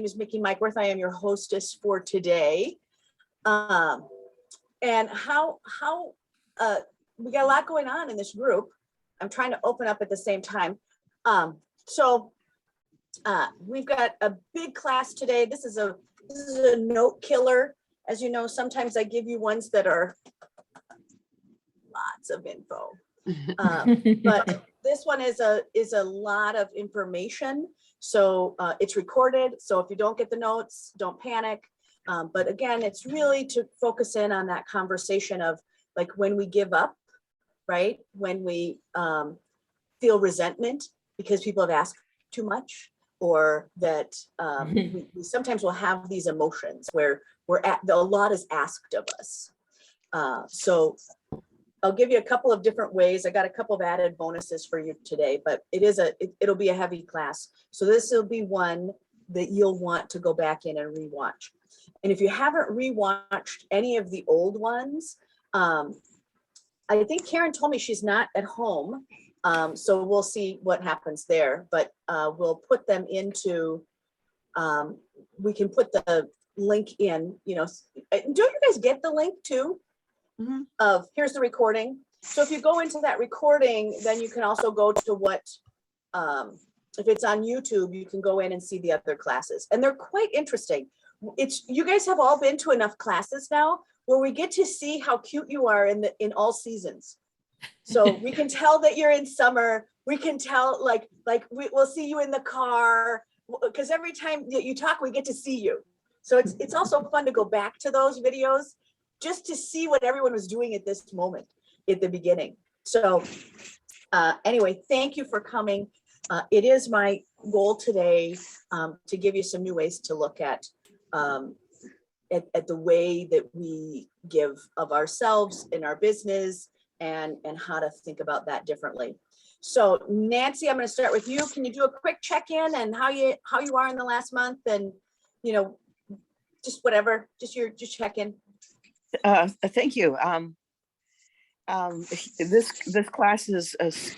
is Mickey Mikeworth. I am your hostess for today. And we got a lot going on in this group. I'm trying to open up at the same time. We've got a big class today. This is a note killer. As you know, sometimes I give you ones that are lots of info. But this one is a lot of information. So it's recorded. So if you don't get the notes, don't panic. But again, it's really to focus in on that conversation of like when we give up, right? When we feel resentment because people have asked too much, or that we sometimes will have these emotions where a lot is asked of us. So I'll give you a couple of different ways. I got a couple of added bonuses for you today, but it'll be a heavy class. So this will be one that you'll want to go back in and rewatch. And if you haven't rewatched any of the old ones, I think Karen told me she's not at home. So we'll see what happens there, but we'll put them into, we can put the link in, don't you guys get the link too? Mm-hmm. Of here's the recording. So if you go into that recording, then you can also go to what, if it's on YouTube, you can go in and see the other classes, and they're quite interesting. You guys have all been to enough classes now where we get to see how cute you are in all seasons. So we can tell that you're in summer. We can tell we'll see you in the car, because every time that you talk, we get to see you. So it's also fun to go back to those videos just to see what everyone was doing at this moment at the beginning. So anyway, thank you for coming. It is my goal today to give you some new ways to look at the way that we give of ourselves in our business, and how to think about that differently. So Nancy, I'm going to start with you. Can you do a quick check-in and how you are in the last month, and just whatever, just check-in. Thank you. This class is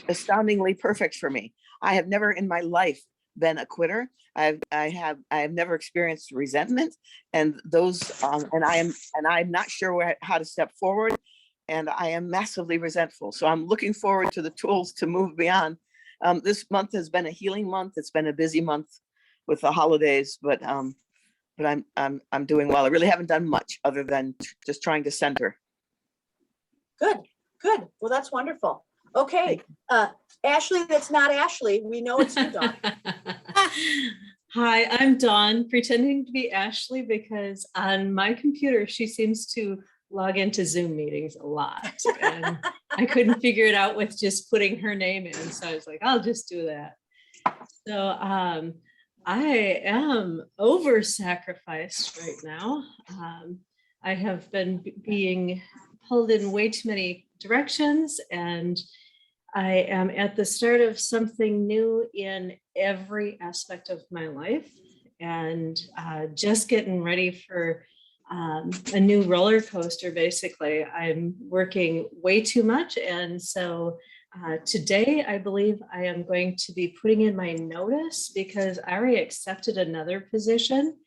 astoundingly perfect for me. I have never in my life been a quitter. I have never experienced resentment, and I'm not sure how to step forward, and I am massively resentful. So I'm looking forward to the tools to move beyond. This month has been a healing month. It's been a busy month with the holidays, but I'm doing well. I really haven't done much other than just trying to center. Good. Well, that's wonderful. Okay, Ashley, that's not Ashley. We know it's you, Dawn. Hi, I'm Dawn, pretending to be Ashley because on my computer, she seems to log into Zoom meetings a lot. And I couldn't figure it out with just putting her name in. So I was like, I'll just do that. So I am over-sacrificed right now. I have been being pulled in way too many directions, and I am at the start of something new in every aspect of my life, and just getting ready for a new roller coaster. Basically, I'm working way too much, and so today I believe I am going to be putting in my notice because I already accepted another position,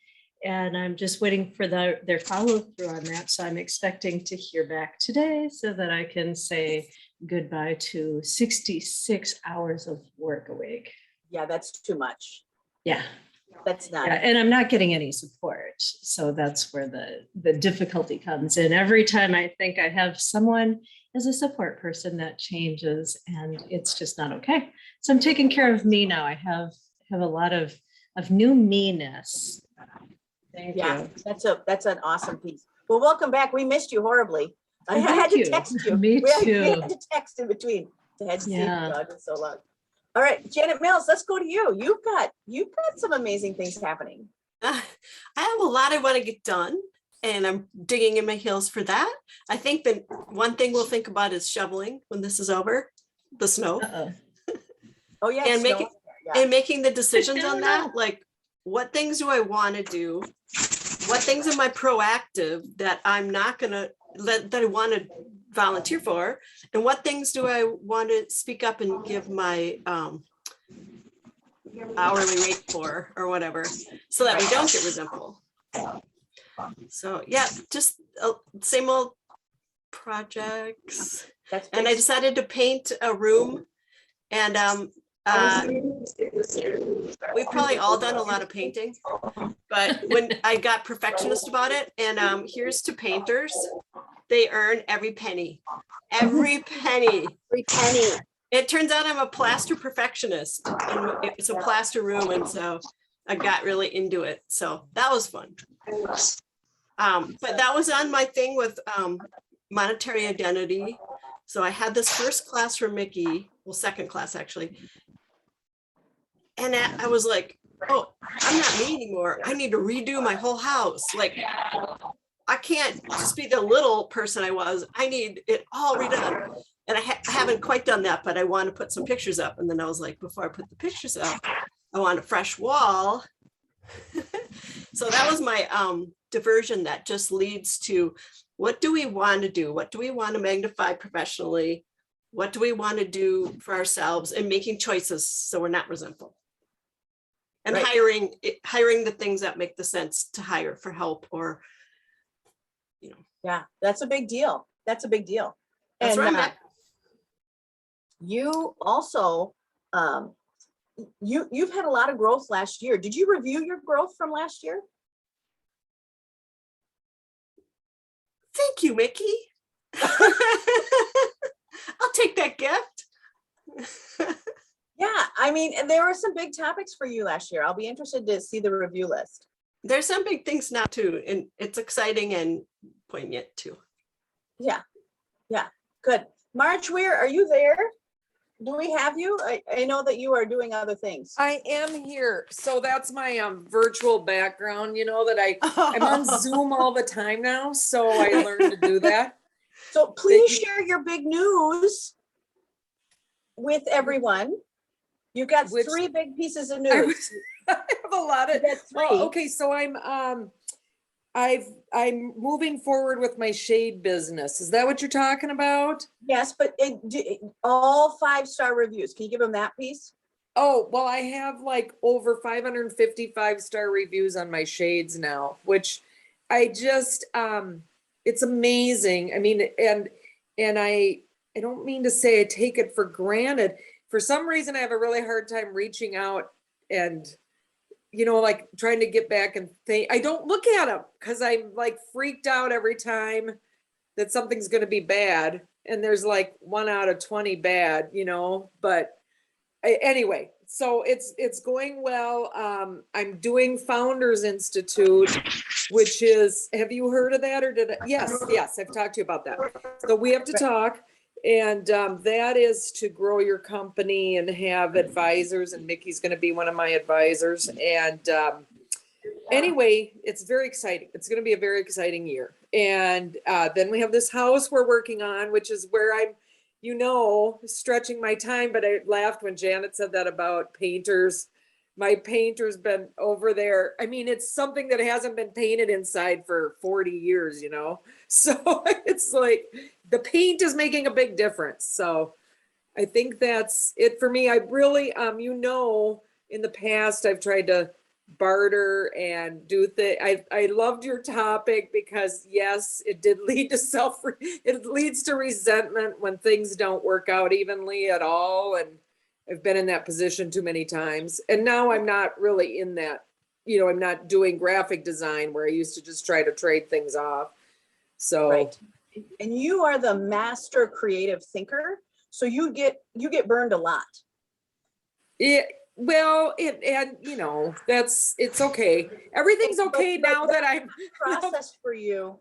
and I'm just waiting for their follow through on that. So I'm expecting to hear back today so that I can say goodbye to 66 hours of work a week. Yeah, that's too much. Yeah. That's not. Yeah, and I'm not getting any support. So that's where the difficulty comes in. Every time I think I have someone as a support person, that changes, and it's just not okay. So I'm taking care of me now. I have a lot of new me-ness. Thank you. That's an awesome piece. Well, welcome back. We missed you horribly. I had to text you. Me too. We had to text in between. I had to see you dog so long. All right, Janet Mills, let's go to you. You've got some amazing things happening. I have a lot I want to get done, and I'm digging in my heels for that. I think that one thing we'll think about is shoveling when this is over, the snow. Oh yeah, and making the decisions on that. Like, what things do I want to do? What things am I proactive that I'm not gonna that I want to volunteer for, and what things do I want to speak up and give my hourly rate for or whatever, so that we don't get resentful. So yeah, just same old projects. That's And I big. decided to paint a room, and we've probably all done a lot of painting, but when I got perfectionist about it, and here's to painters, they earn every penny, every penny. Every penny. It turns out I'm a plaster perfectionist, and it's a plaster room, and so I got really into it. So that was fun. But that was on my thing with monetary identity. So I had this first class for Mickey, well, second class actually. And I was like, oh, I'm not me anymore. I need to redo my whole house. Like, I can't just be the little person I was. I need it all redone. And I haven't quite done that, but I want to put some pictures up. And then I was like, before I put the pictures up, I want a fresh wall. So that was my diversion that just leads to, what do we want to do? What do we want to magnify professionally? What do we want to do for ourselves, and making choices so we're not resentful. And Right. hiring the things that make the sense to hire for help, or, Yeah, that's a big deal. That's a big deal. that's And where I'm at. you also, you've had a lot of growth last year. Did you review your growth from last year? Thank you, Mickey. I'll take that gift. Yeah, I mean, and there were some big topics for you last year. I'll be interested to see the review list. There's some big things now too, and it's exciting and poignant too. Yeah, good. March Weir, are you there? Do we have you? I know that you are doing other things. I am here. So that's my virtual background, you know, that I'm on Zoom all the time now. So I learned to do that. So please share your big news with everyone. You've got Which- 3 big pieces of I news. have a lot of, You got 3. well, okay. So I'm moving forward with my shade business. Is that what you're talking about? Yes, but all 5-star reviews. Can you give them that piece? Oh, well, I have like over 555-star reviews on my shades now, which I just, it's amazing. I mean, and I don't mean to say I take it for granted. For some reason, I have a really hard time reaching out and, you know, like trying to get back and think. I don't look at them because I'm like freaked out every time that something's going to be bad. And there's like 1 out of 20 bad, you know, but anyway, so it's going well. I'm doing Founders Institute, which is, have you heard of that, or did I? Yes, I've talked to you about that. So we have to talk, and that is to grow your company and have advisors, and Mickey's going to be one of my advisors. And anyway, it's very exciting. It's going to be a very exciting year. And then we have this house we're working on, which is where I'm, you know, stretching my time. But I laughed when Janet said that about painters. My painter's been over there. I mean, it's something that hasn't been painted inside for 40 years, you know? So it's like the paint is making a big difference. So I think that's it for me. I really, you know, in the past, I've tried to barter and do things. I loved your topic because yes, it did lead to it leads to resentment when things don't work out evenly at all. And I've been in that position too many times. And now I'm not really in that, you know, I'm not doing graphic design where I used to just try to trade things off. So, Right. And you are the master creative thinker. So you get burned a lot. yeah, well, and you know, it's okay. Everything's okay now that I'm Process for you.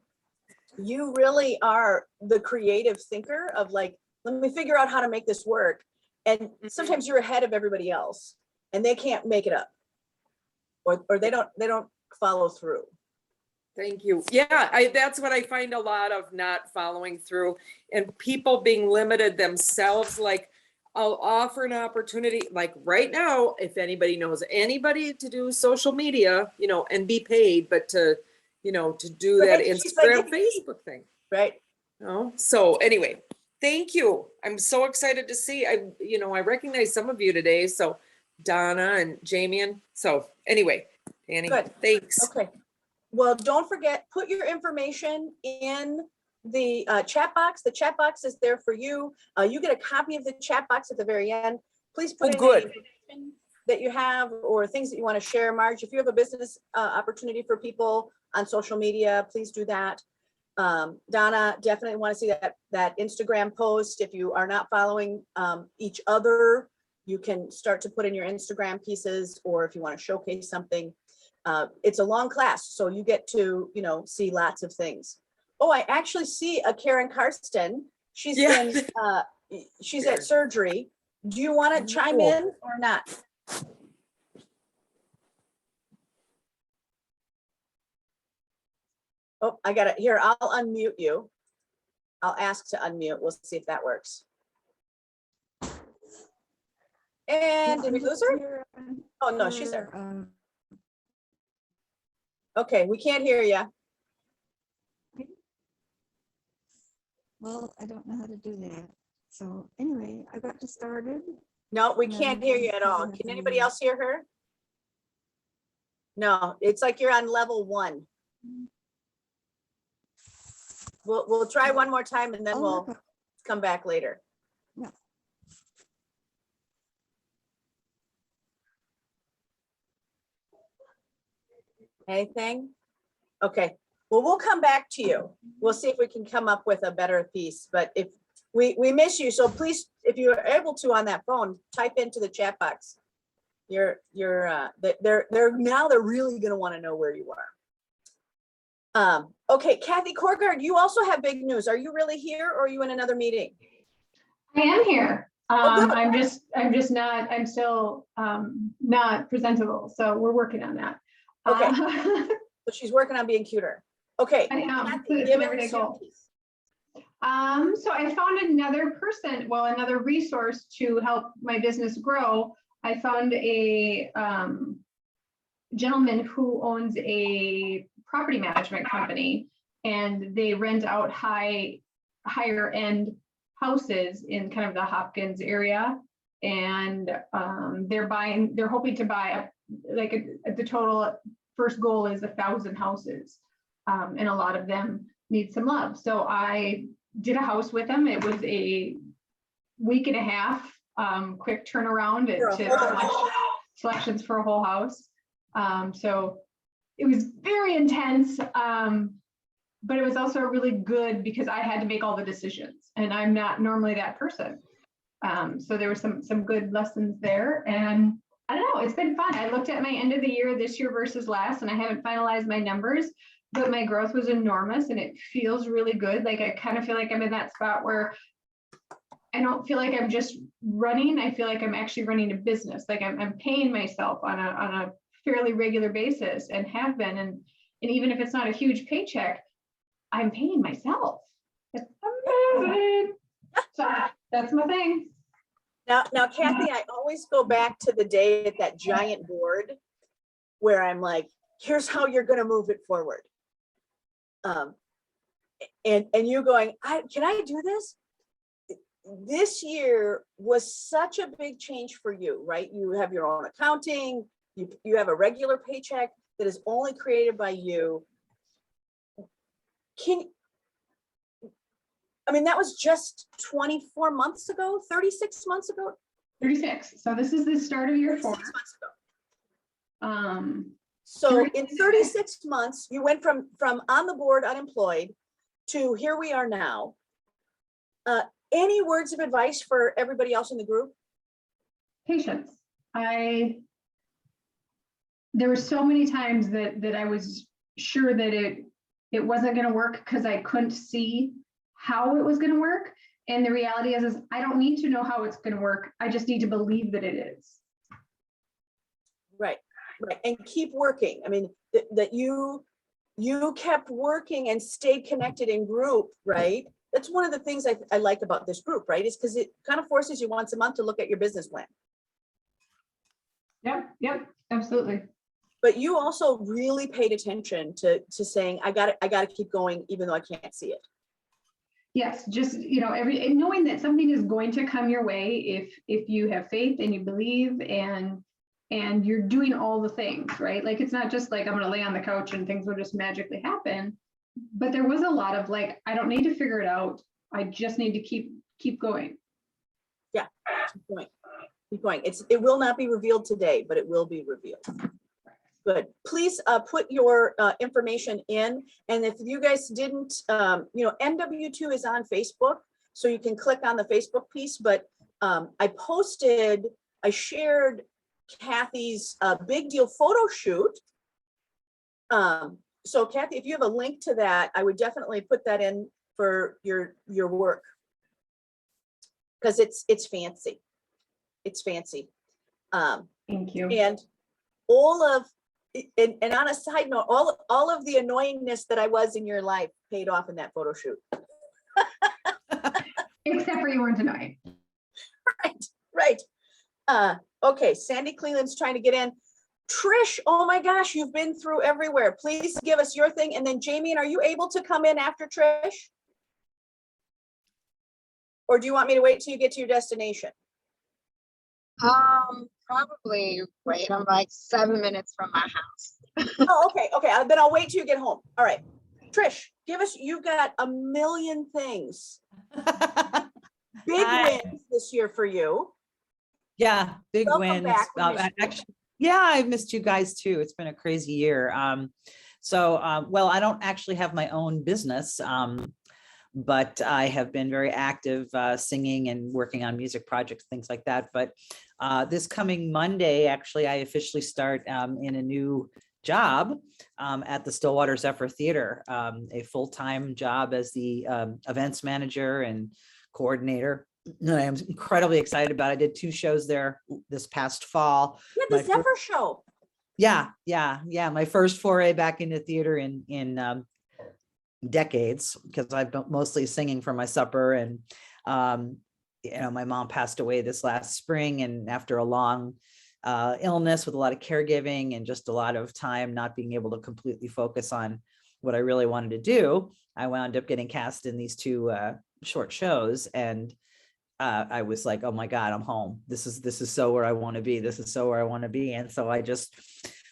You really are the creative thinker of like, let me figure out how to make this work. And sometimes you're ahead of everybody else and they can't make it up. Or they don't follow through. Thank you. Yeah, that's what I find a lot of, not following through, and people being limited themselves. Like, I'll offer an opportunity, like right now, if anybody knows anybody to do social media, you know, and be paid, but to, you know, to do that Right, she's Instagram, like, Facebook thing. Right. You know? So anyway, thank you. I'm so excited to see. I recognize some of you today, so Donna and Jamie. And so anyway, Danny, Good. thanks. Okay. Well, don't forget, put your information in the chat box. The chat box is there for you. You get a copy of the chat box at the very end. Please put Oh, in good. any information that you have or things that you want to share. Marge, if you have a business opportunity for people on social media, please do that. Donna, definitely want to see that Instagram post. If you are not following each other, you can start to put in your Instagram pieces, or if you want to showcase something. It's a long class, so you get to, see lots of things. Oh, I actually see a Karen Karsten. She's Yeah. she's at surgery. Do you want to chime in or not? Oh, I got it here. I'll unmute you. I'll ask to unmute. We'll see if that works. And did we lose her? Oh, no, she's there. Okay, we can't hear you. Well, I don't know how to do that. So anyway, I got this started. No, we can't hear you at all. Can anybody else hear her? No, it's like you're on level 1. We'll try one more time and then Oh, we'll okay. come back later. Yeah. Anything? Okay, well, we'll come back to you. We'll see if we can come up with a better piece, but if we miss you, so please, if you are able to on that phone, type into the chat box. They're really gonna want to know where you are. Okay, Kathy Korgard, you also have big news. Are you really here or are you in another meeting? I am here. good. I'm still not presentable. So we're working on that. Okay. So she's working on being cuter. Okay. I am. Kathy, It's give an us everyday your goal. piece. So I found another resource to help my business grow. I found a gentleman who owns a property management company, and they rent out higher end houses in kind of the Hopkins area. And they're hoping to buy the total first goal is 1,000 houses. And a lot of them need some love. So I did a house with them. It was a week and a half, quick turnaround to selections for a whole house. So it was very intense, but it was also really good because I had to make all the decisions, and I'm not normally that person. So there were some good lessons there, and I don't know, it's been fun. I looked at my end of the year this year versus last, and I haven't finalized my numbers, but my growth was enormous, and it feels really good. Like I kind of feel like I'm in that spot where I don't feel like I'm just running. I feel like I'm actually running a business. Like I'm paying myself on a fairly regular basis, and have been. And even if it's not a huge paycheck, I'm paying myself. It's amazing. So that's my thing. Now, Kathy, I always go back to the day at that giant board where I'm like, here's how you're going to move it forward. And you going, can I do this? This year was such a big change for you, right? You have your own accounting, you have a regular paycheck that is only created by you. That was just 24 months ago, 36 months ago? 36. So this is the start of year 4. 36 months ago. So in 36 months, you went from on the board unemployed to here we are now. Any words of advice for everybody else in the group? Patience. There were so many times that I was sure that it wasn't going to work because I couldn't see how it was going to work. And the reality is I don't need to know how it's going to work. I just need to believe that it is. Right. And keep working. That you kept working and stayed connected in group, right? That's one of the things I like about this group, right? Is because it kind of forces you once a month to look at your business plan. Yep, absolutely. But you also really paid attention to saying, I got to keep going, even though I can't see it. Yes, just, knowing that something is going to come your way if you have faith and you believe, and and you're doing all the things, right? Like, it's not just like, I'm gonna lay on the couch and things will just magically happen. But there was a lot of like, I don't need to figure it out. I just need to keep going. Yeah, keep going. Keep going. It will not be revealed today, but it will be revealed. Good. Please put your information in. And if you guys didn't, NW2 is on Facebook, so you can click on the Facebook piece, but I shared Kathy's big deal photo shoot. So Kathy, if you have a link to that, I would definitely put that in for your work. Because it's fancy. It's fancy. Thank you. And all of, and on a side note, all of the annoyingness that I was in your life paid off in that photo shoot. Except for you weren't annoying. Right. Okay, Sandy Cleland's trying to get in. Trish, oh my gosh, you've been through everywhere. Please give us your thing. And then Jamie, are you able to come in after Trish? Or do you want me to wait till you get to your destination? Probably wait. I'm like 7 minutes from my house. Oh, okay. Then I'll wait till you get home. All right. Trish, you've got a million things. Big Hi. wins this year for you. Yeah, big Welcome wins. back. We missed you. Actually, yeah, I've missed you guys too. It's been a crazy year. Well, I don't actually have my own business, but I have been very active singing and working on music projects, things like that. But this coming Monday, actually, I officially start in a new job at the Stillwater Zephyr Theater, a full-time job as the events manager and coordinator. And I'm incredibly excited about it. I did 2 shows there this past fall. Yeah, the Zephyr show. Yeah. My first foray back into theater in decades, because I've been mostly singing for my supper. And, my mom passed away this last spring, and after a long illness with a lot of caregiving and just a lot of time not being able to completely focus on what I really wanted to do, I wound up getting cast in these 2 short shows. And I was like, oh my God, I'm home. This is so where I want to be. This is so where I want to be. And so I just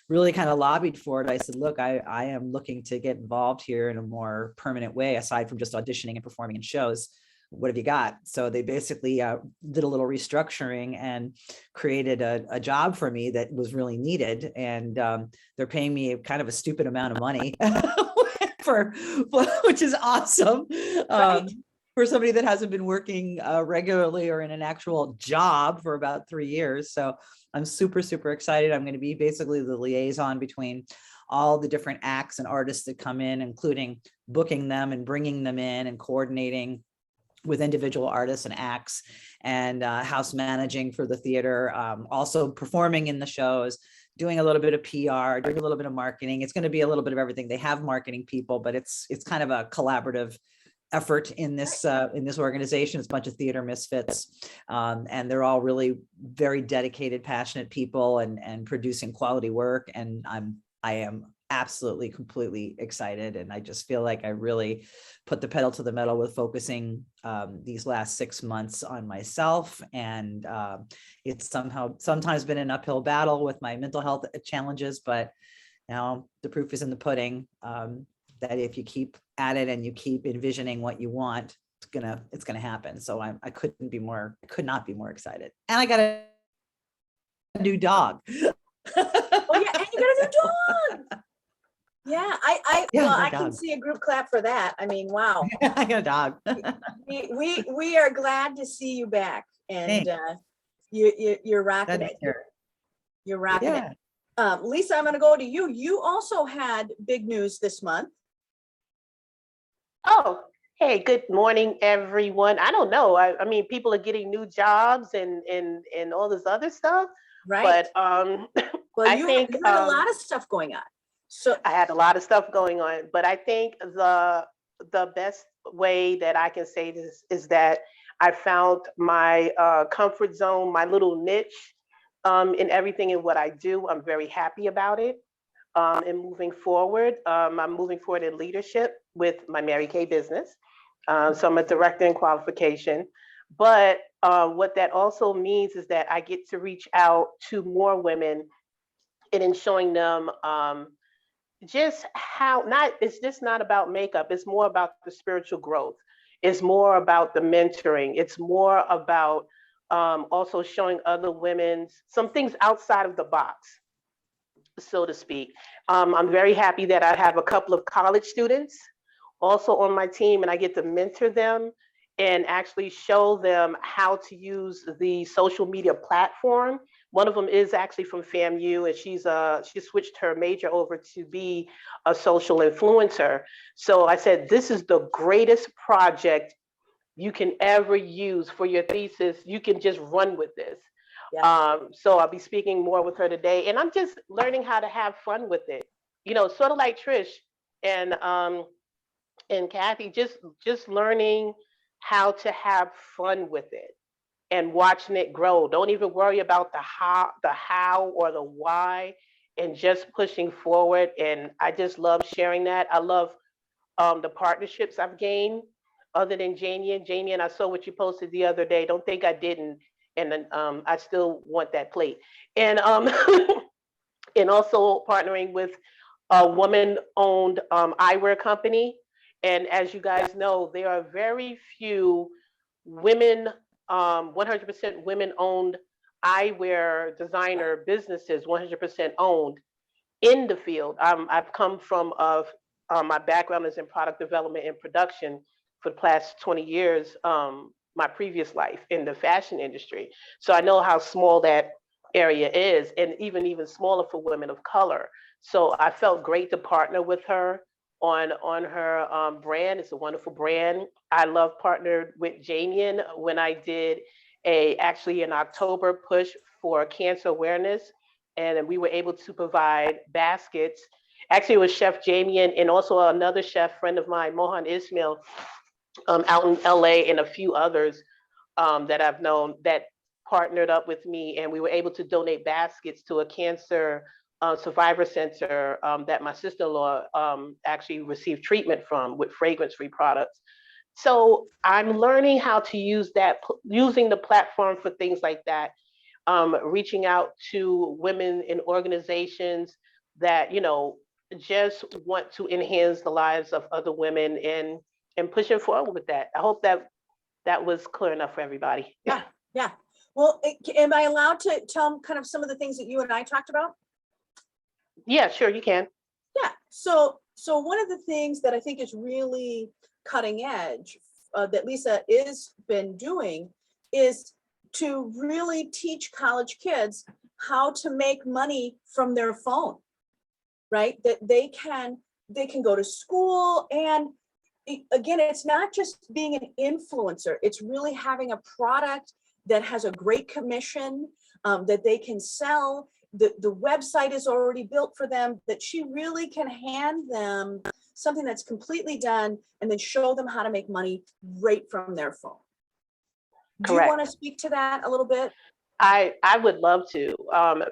really kind of lobbied for it. I said, look, I am looking to get involved here in a more permanent way, aside from just auditioning and performing in shows. What have you got? So they basically did a little restructuring and created a job for me that was really needed. And they're paying me kind of a stupid amount of money which is awesome. Right. For somebody that hasn't been working regularly or in an actual job for about 3 years. So I'm super, super excited. I'm going to be basically the liaison between all the different acts and artists that come in, including booking them and bringing them in and coordinating with individual artists and acts, and house managing for the theater, also performing in the shows, doing a little bit of PR, doing a little bit of marketing. It's going to be a little bit of everything. They have marketing people, but it's kind of a collaborative effort in this organization. It's a bunch of theater misfits, and they're all really very dedicated, passionate people, and producing quality work. And I am absolutely completely excited, and I just feel like I really put the pedal to the metal with focusing these last 6 months on myself. And it's sometimes been an uphill battle with my mental health challenges, but now the proof is in the pudding. That if you keep at it and you keep envisioning what you want, it's gonna happen. So I could not be more excited. And I got a new dog. Oh yeah, and you got a new dog. Yeah, I can see a group clap for that. I mean, wow. I got a dog. we are glad to see you back, and you're rocking it. You're rocking it. Lisa, I'm going to go to you. You also had big news this month. Oh, hey, good morning, everyone. I don't know. I mean, people are getting new jobs and all this other stuff. Right. But well, you had a lot of stuff going on. So I had a lot of stuff going on, but I think the best way that I can say this is that I found my comfort zone, my little niche in everything in what I do. I'm very happy about it. And moving forward, I'm moving forward in leadership with my Mary Kay business. So I'm a director in qualification. But what that also means is that I get to reach out to more women and in showing them just how not it's just not about makeup, it's more about the spiritual growth, it's more about the mentoring, it's more about also showing other women some things outside of the box, so to speak. I'm very happy that I have a couple of college students also on my team, and I get to mentor them and actually show them how to use the social media platform. One of them is actually from FAMU, and she switched her major over to be a social influencer. So I said, this is the greatest project you can ever use for your thesis. You can just run with this. Yeah. So I'll be speaking more with her today, and I'm just learning how to have fun with it. You know, sort of like Trish and Kathy, just learning how to have fun with it and watching it grow. Don't even worry about the how or the why, and just pushing forward. And I just love sharing that. I love the partnerships I've gained. Other than Janie, and I saw what you posted the other day. Don't think I didn't. And then I still want that plate. And and also partnering with a woman-owned eyewear company. And as you guys know, there are very few women, 100% women-owned eyewear designer businesses, 100% owned in the field. I've come from my background is in product development and production for the past 20 years. My previous life in the fashion industry, so I know how small that area is, and even smaller for women of color. So I felt great to partner with her on her brand. It's a wonderful brand. I love partnered with Jamian when I did actually an October push for cancer awareness, and we were able to provide baskets. Actually, it was Chef Jamian and also another chef friend of mine, Mohan Ismail, out in LA, and a few others that I've known that partnered up with me, and we were able to donate baskets to a cancer survivor center that my sister-in-law actually received treatment from with fragrance-free products. So I'm learning how to use that, using the platform for things like that, reaching out to women in organizations that, you know, just want to enhance the lives of other women, and pushing forward with that. I hope that was clear enough for everybody. Yeah, yeah. Well, am I allowed to tell kind of some of the things that you and I talked about? Yeah, sure, you can. Yeah. So one of the things that I think is really cutting edge that Lisa is been doing is to really teach college kids how to make money from their phone, right? That they can go to school, and again, it's not just being an influencer, it's really having a product that has a great commission that they can sell. The website is already built for them, that she really can hand them something that's completely done and then show them how to make money right from their phone. Do you want to speak to that a little bit? I would love to.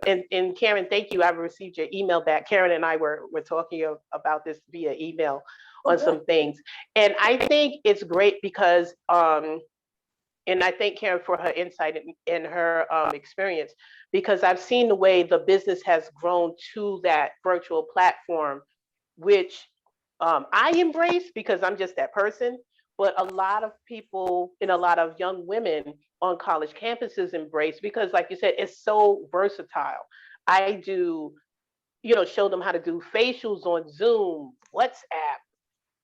And Karen, thank you. I've received your email back. Karen and I were talking about this via email on some things. And I think it's great because, and I thank Karen for her insight and her experience, because I've seen the way the business has grown to that virtual platform, which I embrace because I'm just that person. But a lot of people and a lot of young women on college campuses embrace, because like you said, it's so versatile. I do, you know, show them how to do facials on Zoom, WhatsApp,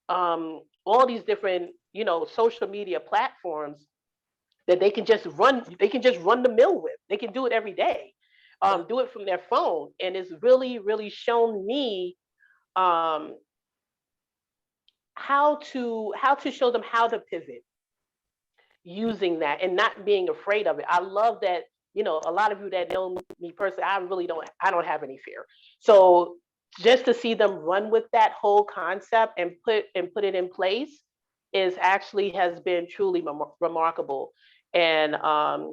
all these different, you know, social media platforms that they can just run the mill with. They can do it every day, do it from their phone. And it's really shown me how to show them how to pivot using that and not being afraid of it. I love that, you know, a lot of you that know me personally, I don't have any fear. So just to see them run with that whole concept and put it in place is actually has been truly remarkable. And I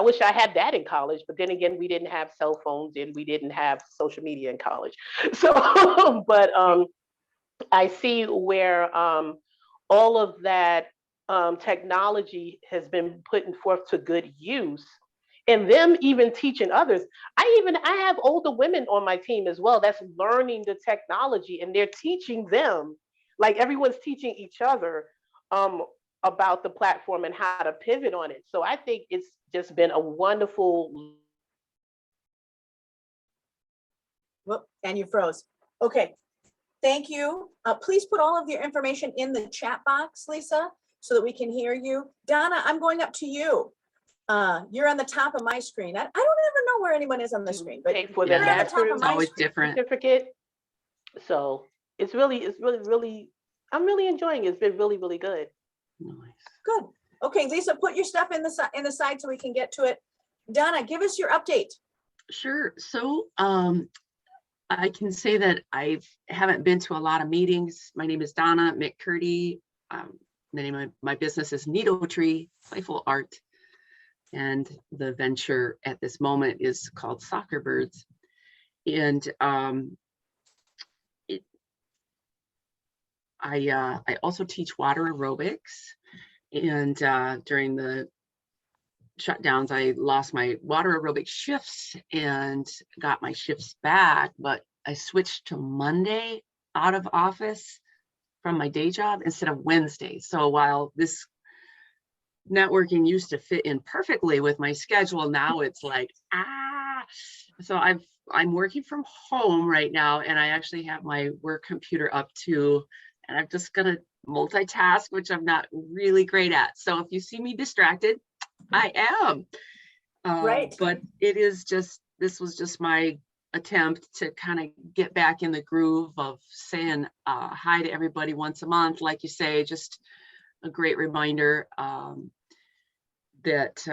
wish I had that in college, but then again, we didn't have cell phones and we didn't have social media in college. So, but I see where all of that technology has been put forth to good use, and them even teaching others. I have older women on my team as well that's learning the technology, and they're teaching them, like everyone's teaching each other about the platform and how to pivot on it. So I think it's just been a wonderful. Whoop, and you froze. Okay, thank you. Please put all of your information in the chat box, Lisa, so that we can hear you. Donna, I'm going up to you. You're on the top of my screen. I don't ever know where anyone is on the screen, but Pay for the you're on the top master's of my always screen. different. certificate. So it's really, I'm really enjoying it. It's been really, really good. Nice. Good. Okay, Lisa, put your stuff in the side so we can get to it. Donna, give us your update. Sure. So I can say that I haven't been to a lot of meetings. My name is Donna McCurdy. The name of my business is Needle Tree Playful Art. And the venture at this moment is called Soccer Birds. And I also teach water aerobics. And during the shutdowns, I lost my water aerobic shifts and got my shifts back, but I switched to Monday out of office from my day job instead of Wednesday. So while this networking used to fit in perfectly with my schedule, now it's like, so I'm working from home right now, and I actually have my work computer up too, and I'm just gonna multitask, which I'm not really great at. So if you see me distracted, I am. Right. But it is just, this was just my attempt to kind of get back in the groove of saying hi to everybody once a month. Like you say, just a great reminder that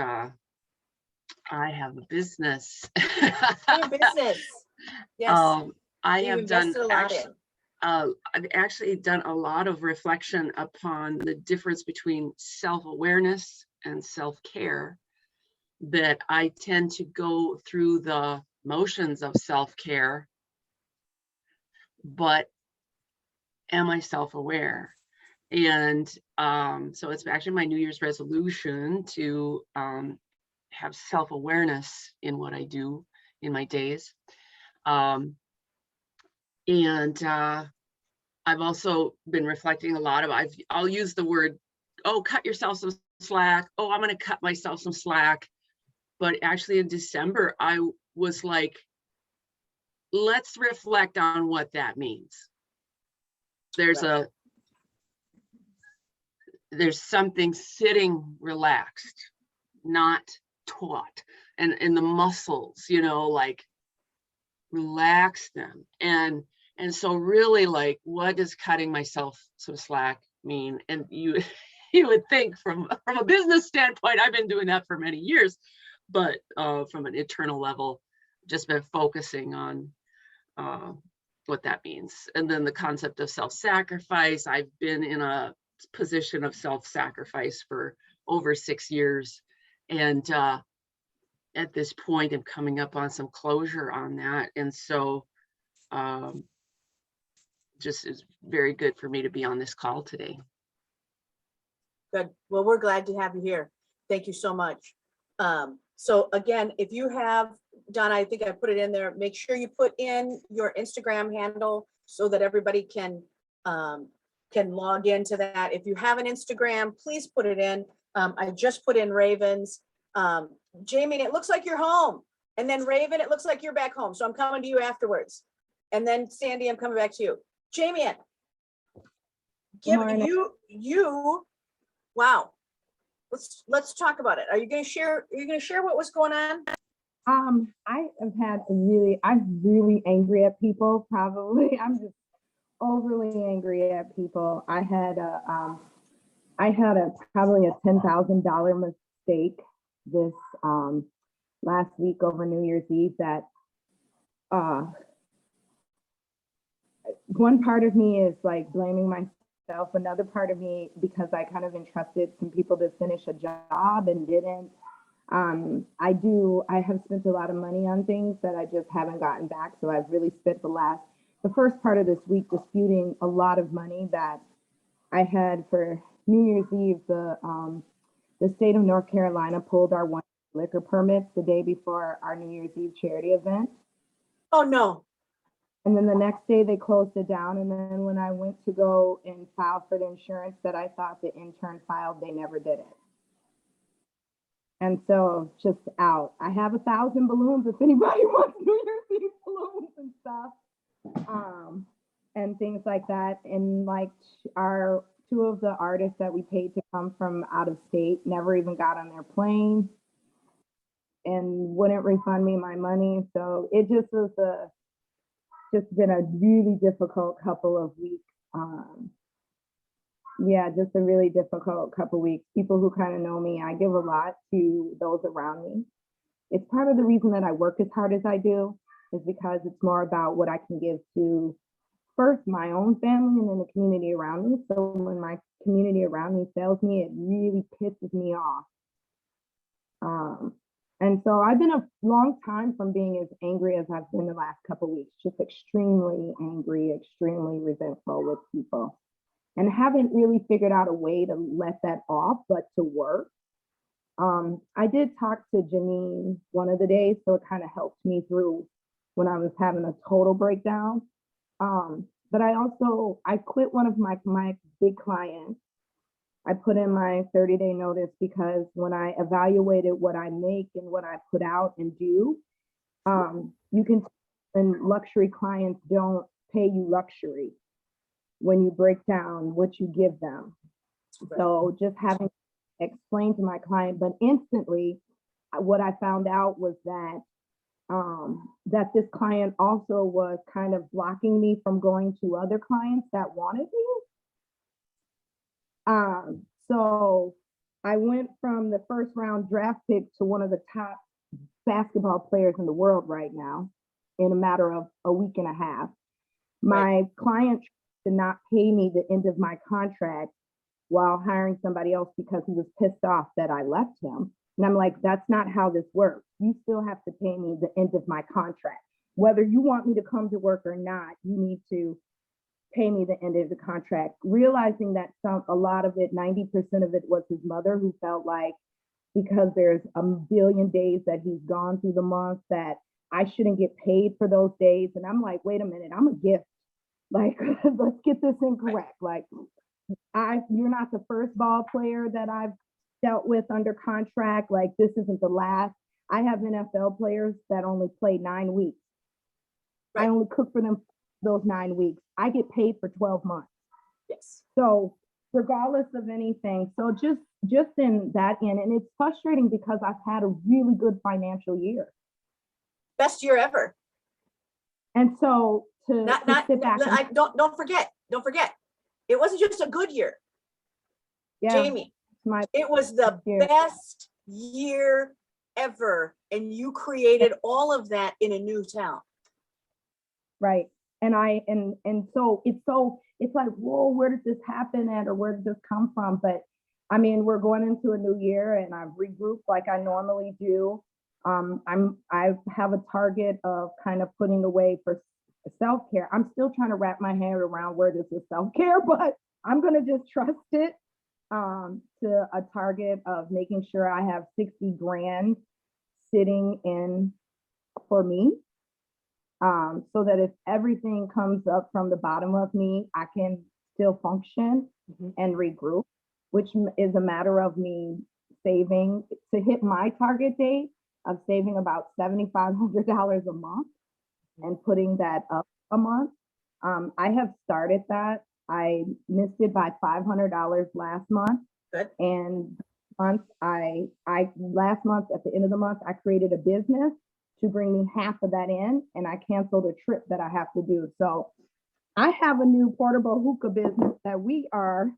I have a business. Your business. Yes. I You've have done invested a lot in. I've actually done a lot of reflection upon the difference between self-awareness and self-care, that I tend to go through the motions of self-care, but am I self-aware? And so it's actually my New Year's resolution to have self-awareness in what I do in my days. I've also been reflecting a lot of, I'll use the word, oh, cut yourself some slack. Oh, I'm going to cut myself some slack. But actually in December, I was like, let's reflect on what that means. There's something sitting relaxed, not taut, and in the muscles, like relax them. And so really, like, what does cutting myself some slack mean? And you would think from a business standpoint, I've been doing that for many years, but from an internal level, just been focusing on what that means. And then the concept of self-sacrifice. I've been in a position of self-sacrifice for over 6 years. And at this point, I'm coming up on some closure on that. And so just is very good for me to be on this call today. Good. Well, we're glad to have you here. Thank you so much. So again, if you have, Donna, I think I put it in there, make sure you put in your Instagram handle so that everybody can log into that. If you have an Instagram, please put it in. I just put in Raven's. Jamie, it looks like you're home. And then Raven, it looks like you're back home. So I'm coming to you afterwards. And then Sandy, I'm coming back to you. Jamie, give you, wow. Let's talk about it. Are you going to share what was going on? I'm really angry at people, probably. I'm just overly angry at people. I had probably a $10,000 mistake this last week over New Year's Eve that one part of me is like blaming myself. Another part of me, because I kind of entrusted some people to finish a job and didn't. I have spent a lot of money on things that I just haven't gotten back. So I've really spent the first part of this week disputing a lot of money that I had for New Year's Eve, the state of North Carolina pulled our one liquor permits the day before our New Year's Eve charity event. Oh, no. And then the next day they closed it down. And then when I went to go and file for the insurance that I thought the intern filed, they never did it. And so just out. I have 1,000 balloons if anybody wants New Year's Eve balloons and stuff. And things like that. And like our two of the artists that we paid to come from out of state never even got on their plane and wouldn't refund me my money. So it just was just been a really difficult couple of weeks. Yeah, just a really difficult couple of weeks. People who kind of know me, I give a lot to those around me. It's part of the reason that I work as hard as I do, is because it's more about what I can give to first my own family and then the community around me. So when my community around me fails me, it really pisses me off. And so I've been a long time from being as angry as I've been the last couple of weeks, just extremely angry, extremely resentful with people, and haven't really figured out a way to let that off, but to work. I did talk to Janine one of the days, so it kind of helped me through when I was having a total breakdown. But I quit one of my big clients. I put in my 30-day notice because when I evaluated what I make and what I put out and do, you can, and luxury clients don't pay you luxury when you break down what you give them. So just having explained to my client, but instantly what I found out was that that this client also was kind of blocking me from going to other clients that wanted me. So I went from the first round draft pick to one of the top basketball players in the world right now in a matter of a week and a half. My client did not pay me the end of my contract while hiring somebody else because he was pissed off that I left him. And I'm like, that's not how this works. You still have to pay me the end of my contract. Whether you want me to come to work or not, you need to pay me the end of the contract. Realizing that a lot of it, 90% of it was his mother, who felt like because there's a billion days that he's gone through the month that I shouldn't get paid for those days. And I'm like, wait a minute, I'm a gift. Like, let's get this incorrect. Like, you're not the first ball player that I've dealt with under contract. Like, this isn't the last. I have NFL players that only play 9 weeks. I only cook for them those 9 weeks. I get paid for 12 months. Yes. So regardless of anything, so just in that end, and it's frustrating because I've had a really good financial year. Best year ever. And so to sit back and, don't forget, it wasn't just a good year. yeah, Jamie, it was the best year ever. And you created all of that in a new town. Right. And so it's like, whoa, where did this happen at, or where did this come from? But I mean, we're going into a new year and I've regrouped like I normally do. I have a target of kind of putting away for self-care. I'm still trying to wrap my head around where this is self-care, but I'm going to just trust it to a target of making sure I have 60 grand sitting in for me. So that if everything comes up from the bottom of me, I can still function and regroup, which is a matter of me saving to hit my target date of saving about $7,500 a month and putting that up a month. I have started that. I missed it by $500 last month. Good. And last month at the end of the month, I created a business to bring me half of that in, and I canceled a trip that I have to do. So I have a new portable hookah business that we are.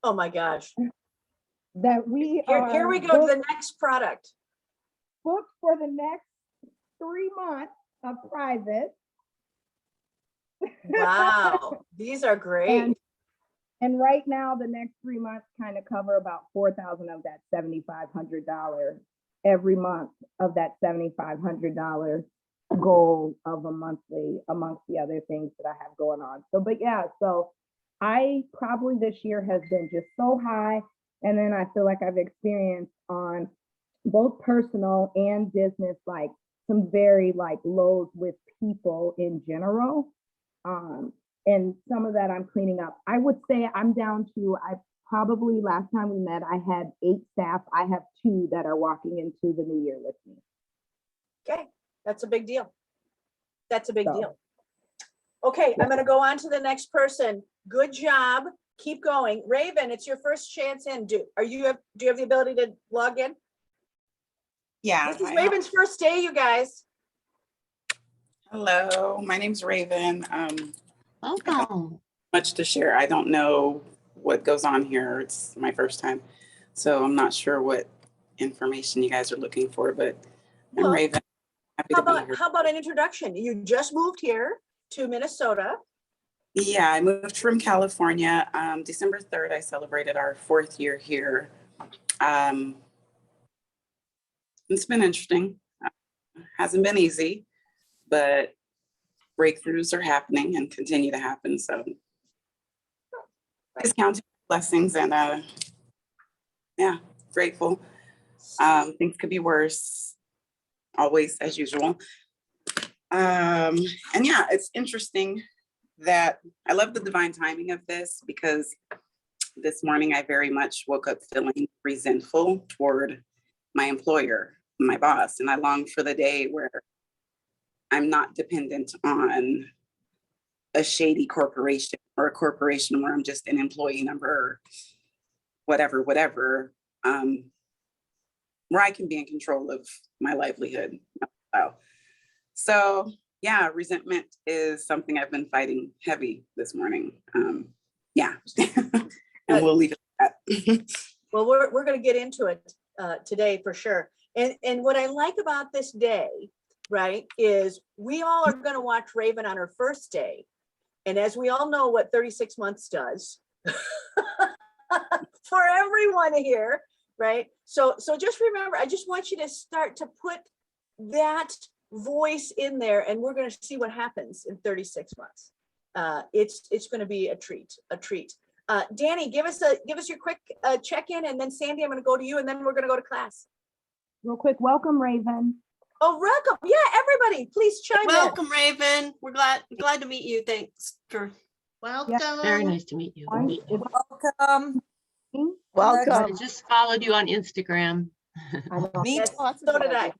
Oh my gosh. That we are. Here we go to the next product. Booked for the next 3 months of private. Wow, these are great. And right now, the next 3 months kind of cover about $4,000 of that $7,500 every month of that $7,500 goal of a monthly, amongst the other things that I have going on. So, but yeah, so I probably this year has been just so high. And then I feel like I've experienced on both personal and business, like some very like lows with people in general. And some of that I'm cleaning up. I would say I'm down to, I probably last time we met, I had 8 staff. I have 2 that are walking into the new year with me. Okay, that's a big deal. That's a big So. deal. Okay, I'm gonna go on to the next person. Good job. Keep going. Raven, it's your first chance in. Do you have the ability to log in? Yeah. This is Raven's first day, you guys. Hello, my name's Raven. Welcome. Much to share. I don't know what goes on here. It's my first time. So I'm not sure what information you guys are looking for, but I'm Well, Raven. Happy to be here. How about an introduction? You just moved here to Minnesota. Yeah, I moved from California. December 3rd, I celebrated our 4th year here. It's been interesting. Hasn't been easy, but breakthroughs are happening and continue to happen. So just counting blessings and yeah, grateful. Things could be worse, always as usual. And yeah, it's interesting that I love the divine timing of this, because this morning I very much woke up feeling resentful toward my employer, my boss, and I long for the day where I'm not dependent on a shady corporation or a corporation where I'm just an employee number or whatever, where I can be in control of my livelihood. So yeah, resentment is something I've been fighting heavy this morning. Yeah, and we'll leave it at that. Well, we're going to get into it today for sure. And what I like about this day, right, is we all are going to watch Raven on her first day. And as we all know what 36 months does for everyone here, right? So just remember, I just want you to start to put that voice in there, and we're going to see what happens in 36 months. It's going to be a treat. Danny, give us your quick check-in, and then Sandy, I'm going to go to you, and then we're going to go to class. Real quick, welcome, Raven. Oh, welcome. Yeah, everybody, please chime in. Welcome, Raven. We're glad to meet you. Thanks for Welcome. Very nice to meet you. Welcome. Welcome. I just followed you on Instagram. Me Yes, too. so did I.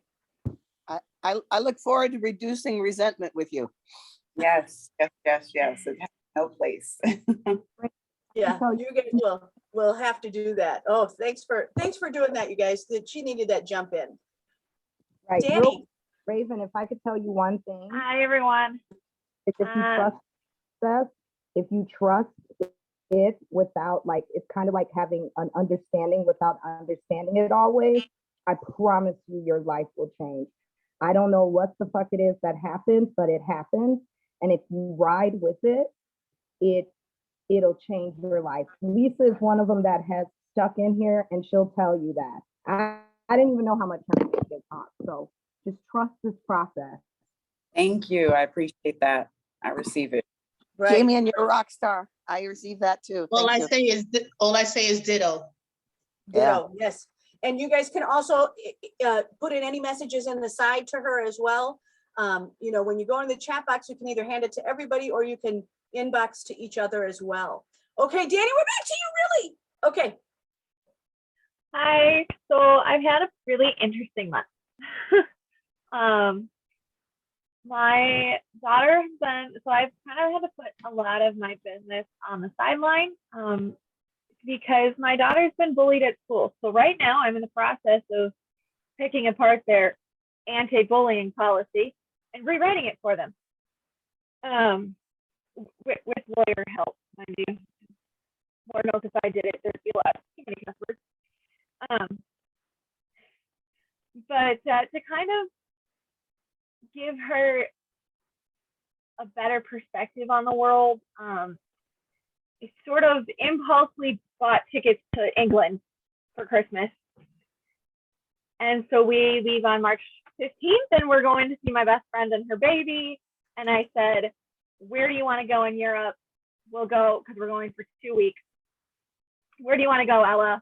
I look forward to reducing resentment with you. Yes. It has no place. Yeah, you guys will have to do that. Oh, thanks for doing that, you guys. She needed that jump in. Right. Danny. Raven, if I could tell you one thing. Hi, everyone. If you trust this, if you trust it without, like, it's kind of like having an understanding without understanding it always, I promise you your life will change. I don't know what the fuck it is that happens, but it happens. And if you ride with it, it'll change your life. Lisa is one of them that has stuck in here, and she'll tell you that. I didn't even know how much time it would talk. So just trust this process. Thank you. I appreciate that. I receive it. Right. Jamie, and you're a rock star. I receive that too. All Thank I you. say is ditto. Ditto, yes. And you guys can also put in any messages in the side to her as well. You know, when you go in the chat box, you can either hand it to everybody or you can inbox to each other as well. Okay, Danny, we're back to you, really. Okay. Hi. So I've had a really interesting month. My daughter has been, so I've kind of had to put a lot of my business on the sideline because my daughter's been bullied at school. So right now I'm in the process of picking apart their anti-bullying policy and rewriting it for them with lawyer help, mind you. Lord knows if I did it, there'd be a lot too many cuss words. But to kind of give her a better perspective on the world, I sort of impulsively bought tickets to England for Christmas. And so we leave on March 15th and we're going to see my best friend and her baby. And I said, where do you want to go in Europe? we'll go, because we're going for 2 weeks. Where do you want to go, Ella?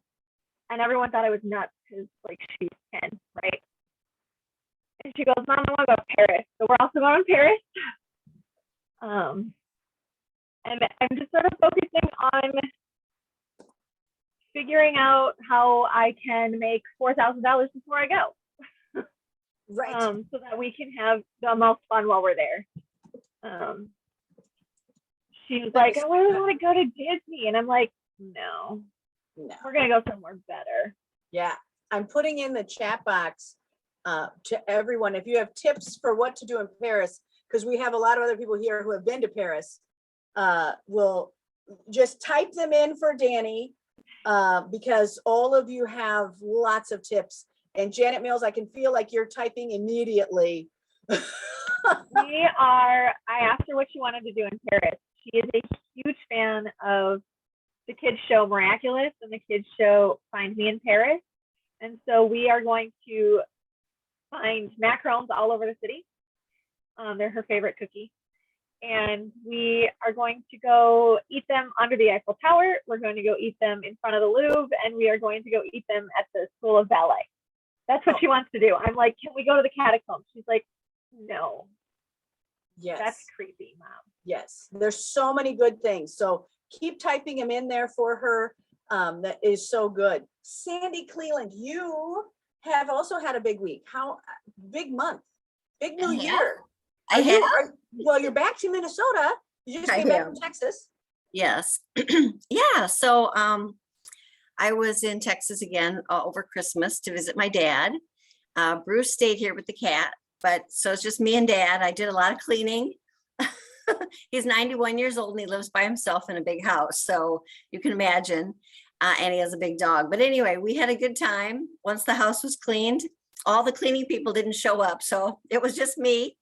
And everyone thought I was nuts because like she's 10, right? And she goes, Mom, I want to go to Paris. So we're also going to Paris. And I'm just sort of focusing on figuring out how I can make $4,000 before I go. Right. So that we can have the most fun while we're there. She was like, I really want to go to Disney. And I'm like, no, we're going to go somewhere better. Yeah, I'm putting in the chat box to everyone, if you have tips for what to do in Paris, because we have a lot of other people here who have been to Paris, will just type them in for Danny, because all of you have lots of tips. And Janet Mills, I can feel like you're typing immediately. I asked her what she wanted to do in Paris. She is a huge fan of the kids show Miraculous and the kids show Find Me in Paris. And so we are going to find macarons all over the city. They're her favorite cookie. And we are going to go eat them under the Eiffel Tower. We're going to go eat them in front of the Louvre, and we are going to go eat them at the School of Ballet. That's what she wants to do. I'm like, can we go to the catacombs? She's like, no. Yes. That's creepy, Mom. Yes, there's so many good things. So keep typing them in there for her. That is so good. Sandy Cleland, you have also had a big week. Big month, big new year. Well, you're back to Minnesota. You just came back from Texas. Yes. Yeah. So I was in Texas again over Christmas to visit my dad. Bruce stayed here with the cat, but so it's just me and Dad. I did a lot of cleaning. He's 91 years old and he lives by himself in a big house. So you can imagine, and he has a big dog. But anyway, we had a good time. Once the house was cleaned, all the cleaning people didn't show up. So it was just me.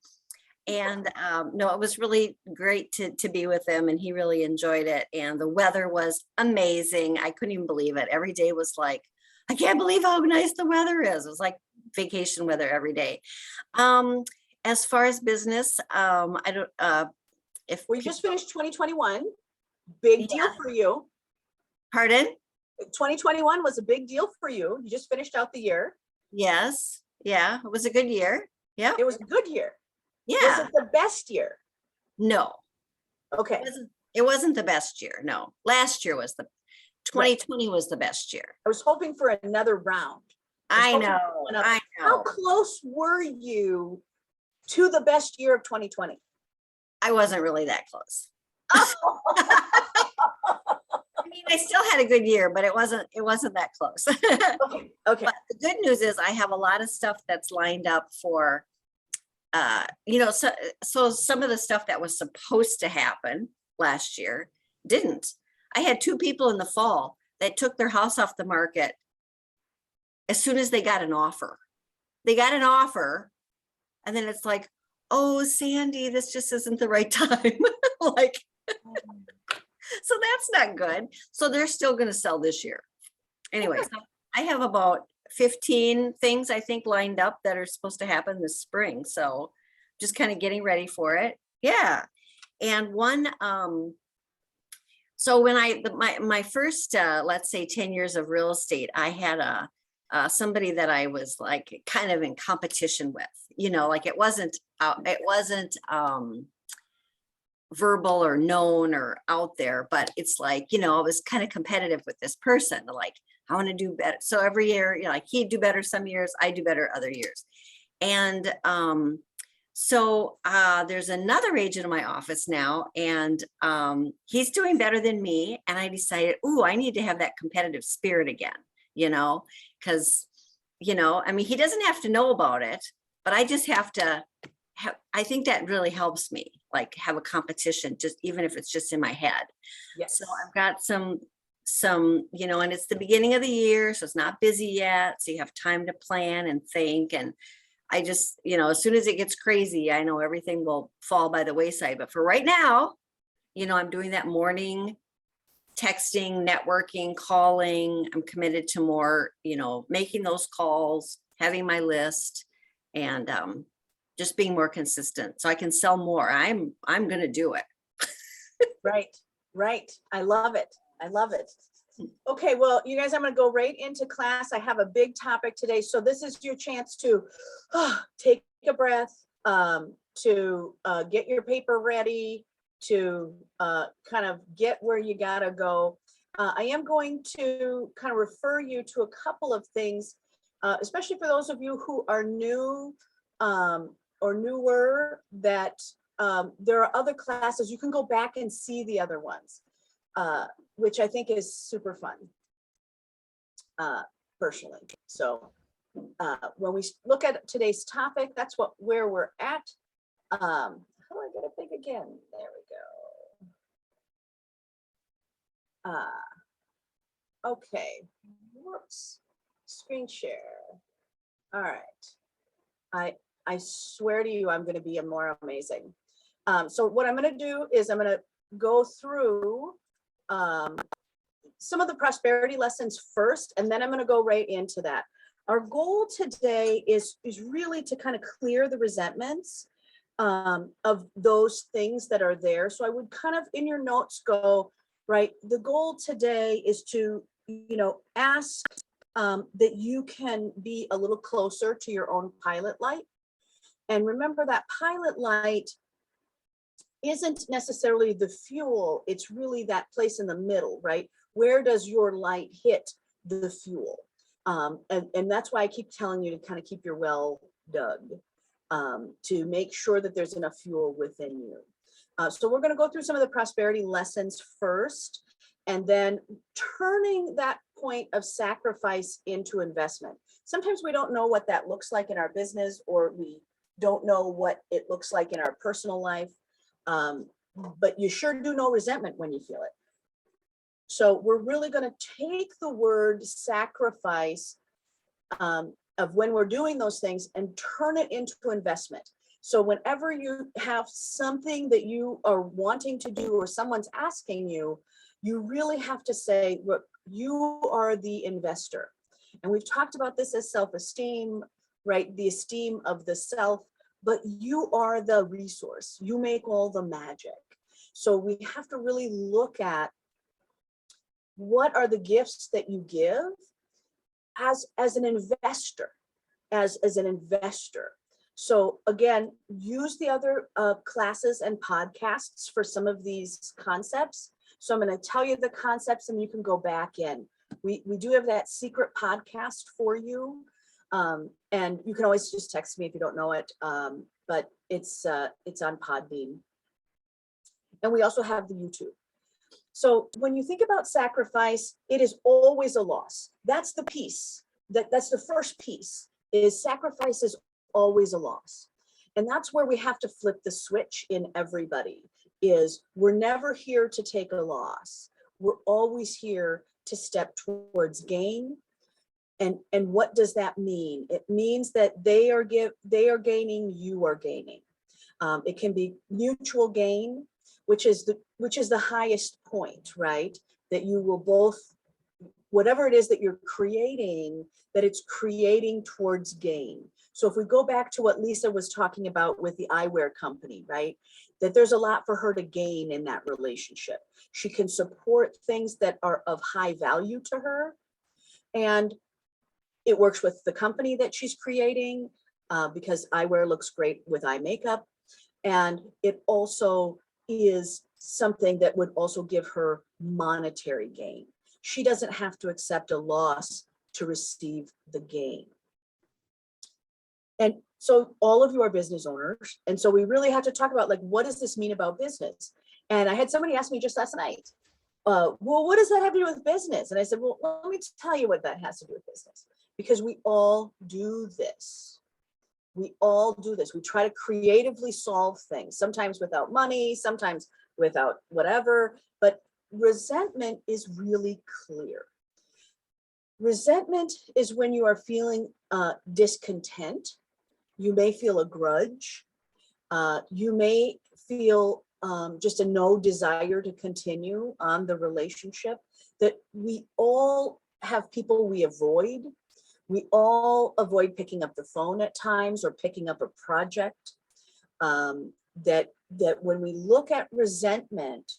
And no, it was really great to be with him, and he really enjoyed it. And the weather was amazing. I couldn't even believe it. Every day was like, I can't believe how nice the weather is. It was like vacation weather every day. As far as business, I don't, if we just finished 2021, big deal for you. Pardon? 2021 was a big deal for you. You just finished out the year. Yes. Yeah, it was a good year. Yeah. It was a good year. Yeah. Was it the best year? No. Okay. It wasn't the best year. No. Last year was 2020 was the best year. I was hoping for another round. I know. How close were you to the best year of 2020? I wasn't really that close. I mean, I still had a good year, but it wasn't that close. Okay. But the good news is I have a lot of stuff that's lined up for so some of the stuff that was supposed to happen last year didn't. I had 2 people in the fall that took their house off the market as soon as they got an offer. They got an offer, and then it's like, oh, Sandy, this just isn't the right time. Like, so that's not good. So they're still going to sell this year. Anyway, so I have about 15 things I think lined up that are supposed to happen this spring. So just kind of getting ready for it. Yeah. And one, so when my first, let's say 10 years of real estate, I had somebody that I was like kind of in competition with, like it wasn't verbal or known or out there, but it's like, I was kind of competitive with this person, like, I want to do better. So every year, like he'd do better some years, I do better other years. And so there's another agent in my office now, and he's doing better than me. And I decided, I need to have that competitive spirit again, because, I mean, he doesn't have to know about it, but I just have to I think that really helps me, like have a competition, just even if it's just in my head. Yes. So I've got some, and it's the beginning of the year, so it's not busy yet. So you have time to plan and think. And I just, as soon as it gets crazy, I know everything will fall by the wayside. But for right now, I'm doing that morning texting, networking, calling. I'm committed to more, making those calls, having my list, and just being more consistent so I can sell more. I'm going to do it. Right. Right. I love it. I love it. Okay, well, you guys, I'm going to go right into class. I have a big topic today. So this is your chance to take a breath, to get your paper ready, to kind of get where you got to go. I am going to kind of refer you to a couple of things, especially for those of you who are new or newer, that there are other classes. You can go back and see the other ones, which I think is super fun, personally. So when we look at today's topic, that's where we're at. How do I get it big again? There we go. Okay, whoops, screen share. All right, I swear to you, I'm going to be more amazing. So what I'm going to do is I'm going to go through some of the prosperity lessons first, and then I'm going to go right into that. Our goal today is really to kind of clear the resentments of those things that are there. So I would kind of in your notes go, right, the goal today is to, ask that you can be a little closer to your own pilot light. And remember that pilot light isn't necessarily the fuel, it's really that place in the middle, right? Where does your light hit the fuel? And that's why I keep telling you to kind of keep your well dug, to make sure that there's enough fuel within you. So we're going to go through some of the prosperity lessons first, and then turning that point of sacrifice into investment. Sometimes we don't know what that looks like in our business, or we don't know what it looks like in our personal life. But you sure do know resentment when you feel it. So we're really going to take the word sacrifice of when we're doing those things and turn it into investment. So whenever you have something that you are wanting to do or someone's asking you, you really have to say, look, you are the investor. And we've talked about this as self-esteem, right? The esteem of the self, but you are the resource. You make all the magic. So we have to really look at what are the gifts that you give as an investor, as an investor. So again, use the other classes and podcasts for some of these concepts. So I'm going to tell you the concepts and you can go back in. We do have that secret podcast for you. And you can always just text me if you don't know it, but it's on Podbean. And we also have the YouTube. So when you think about sacrifice, it is always a loss. That's the piece. That's the first piece, is sacrifice is always a loss. And that's where we have to flip the switch in everybody, is we're never here to take a loss. We're always here to step towards gain. And what does that mean? It means that they are gaining, you are gaining. It can be mutual gain, which is the highest point, right? That you will both, whatever it is that you're creating, that it's creating towards gain. So if we go back to what Lisa was talking about with the eyewear company, right? That there's a lot for her to gain in that relationship. She can support things that are of high value to her. And it works with the company that she's creating, because eyewear looks great with eye makeup. And it also is something that would also give her monetary gain. She doesn't have to accept a loss to receive the gain. And so all of you are business owners. And so we really have to talk about, like, what does this mean about business? And I had somebody ask me just last night, well, what does that have to do with business? And I said, well, let me tell you what that has to do with business, because we all do this. We all do this. We try to creatively solve things, sometimes without money, sometimes without whatever, but resentment is really clear. Resentment is when you are feeling discontent. You may feel a grudge. You may feel just a no desire to continue on the relationship. That we all have people we avoid. We all avoid picking up the phone at times or picking up a project. That when we look at resentment,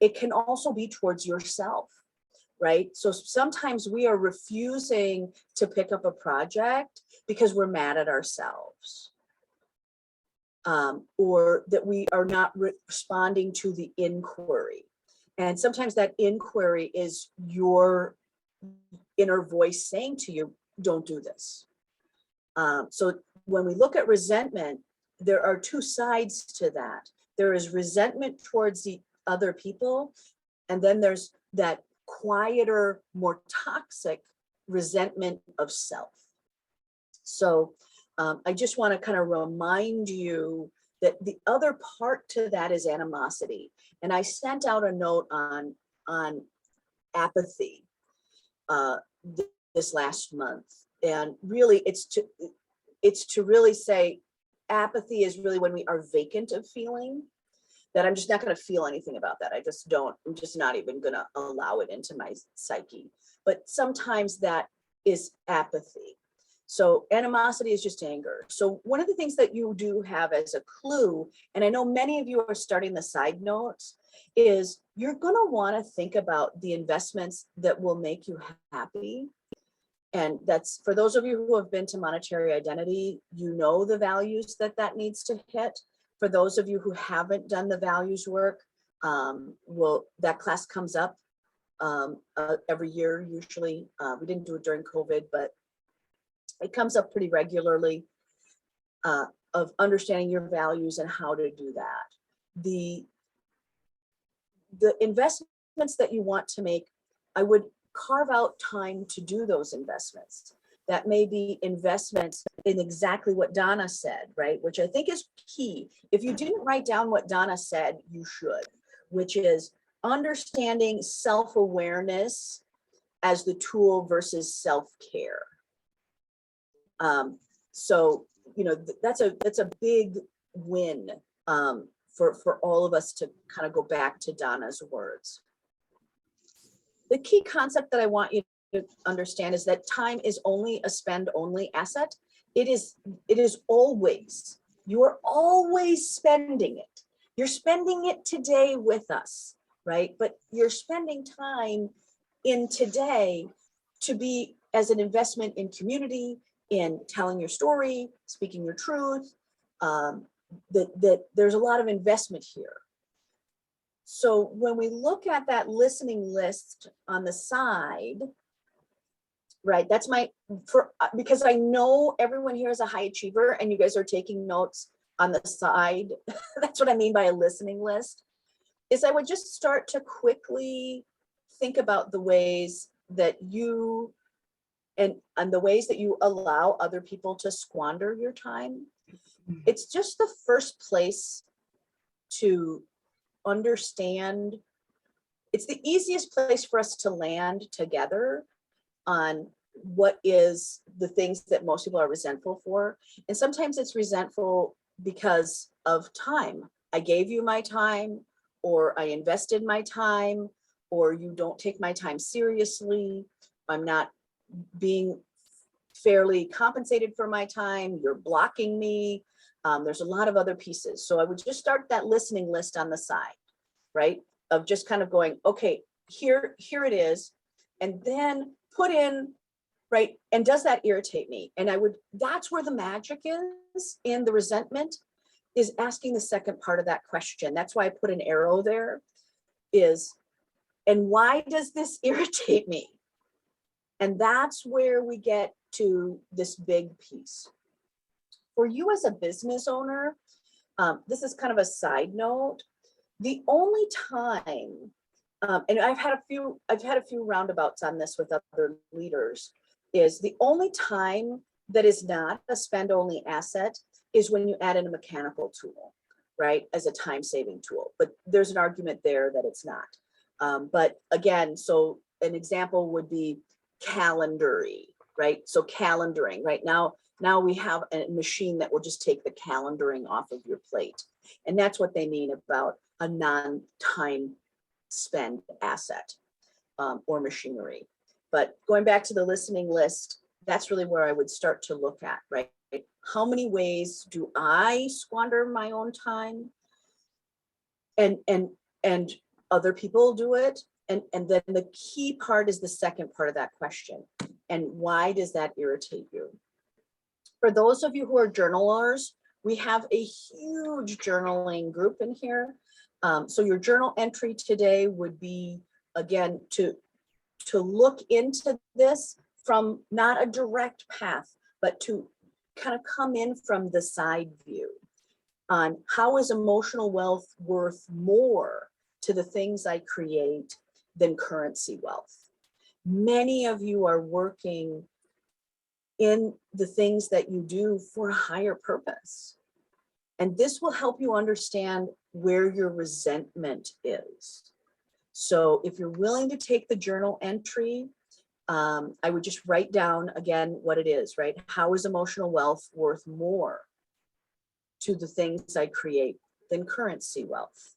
it can also be towards yourself, right? So sometimes we are refusing to pick up a project because we're mad at ourselves. Or that we are not responding to the inquiry. And sometimes that inquiry is your inner voice saying to you, don't do this. So when we look at resentment, there are two sides to that. There is resentment towards the other people, and then there's that quieter, more toxic resentment of self. So I just want to kind of remind you that the other part to that is animosity. And I sent out a note on apathy this last month. And really it's to really say apathy is really when we are vacant of feeling, that I'm just not going to feel anything about that. I'm just not even going to allow it into my psyche. But sometimes that is apathy. So animosity is just anger. So one of the things that you do have as a clue, and I know many of you are starting the side notes, is you're going to want to think about the investments that will make you happy. And that's for those of you who have been to Monetary Identity, you know the values that needs to hit. For those of you who haven't done the values work, that class comes up every year usually. We didn't do it during COVID, but it comes up pretty regularly, of understanding your values and how to do that. The investments that you want to make, I would carve out time to do those investments. That may be investments in exactly what Donna said, right? Which I think is key. If you didn't write down what Donna said, you should, which is understanding self-awareness as the tool versus self-care. So, you know, that's a big win for all of us to kind of go back to Donna's words. The key concept that I want you to understand is that time is only a spend-only asset. It is always, you are always spending it. You're spending it today with us, right? But you're spending time in today to be as an investment in community, in telling your story, speaking your truth, that there's a lot of investment here. So when we look at that listening list on the side, right, that's because I know everyone here is a high achiever and you guys are taking notes on the side. That's what I mean by a listening list, is I would just start to quickly think about the ways that you and the ways that you allow other people to squander your time. It's just the first place to understand. It's the easiest place for us to land together on what is the things that most people are resentful for. And sometimes it's resentful because of time. I gave you my time, or I invested my time, or you don't take my time seriously. I'm not being fairly compensated for my time. You're blocking me. There's a lot of other pieces. So I would just start that listening list on the side, right? Of just kind of going, okay, here it is. And then put in, right? And does that irritate me? And that's where the magic is in the resentment, is asking the second part of that question. That's why I put an arrow there, is, and why does this irritate me? And that's where we get to this big piece. For you as a business owner, this is kind of a side note. The only time, and I've had a few roundabouts on this with other leaders, is the only time that is not a spend-only asset is when you add in a mechanical tool, right, as a time-saving tool. But there's an argument there that it's not. But again, so an example would be calendaring, right? So calendaring, right? Now we have a machine that will just take the calendaring off of your plate. And that's what they mean about a non-time spend asset or machinery. But going back to the listening list, that's really where I would start to look at, right? How many ways do I squander my own time? And other people do it. And then the key part is the second part of that question. And why does that irritate you? For those of you who are journalers, we have a huge journaling group in here. So your journal entry today would be, again, to look into this from not a direct path, but to kind of come in from the side view on how is emotional wealth worth more to the things I create than currency wealth. Many of you are working in the things that you do for a higher purpose. And this will help you understand where your resentment is. So if you're willing to take the journal entry, I would just write down again what it is, right? How is emotional wealth worth more to the things I create than currency wealth?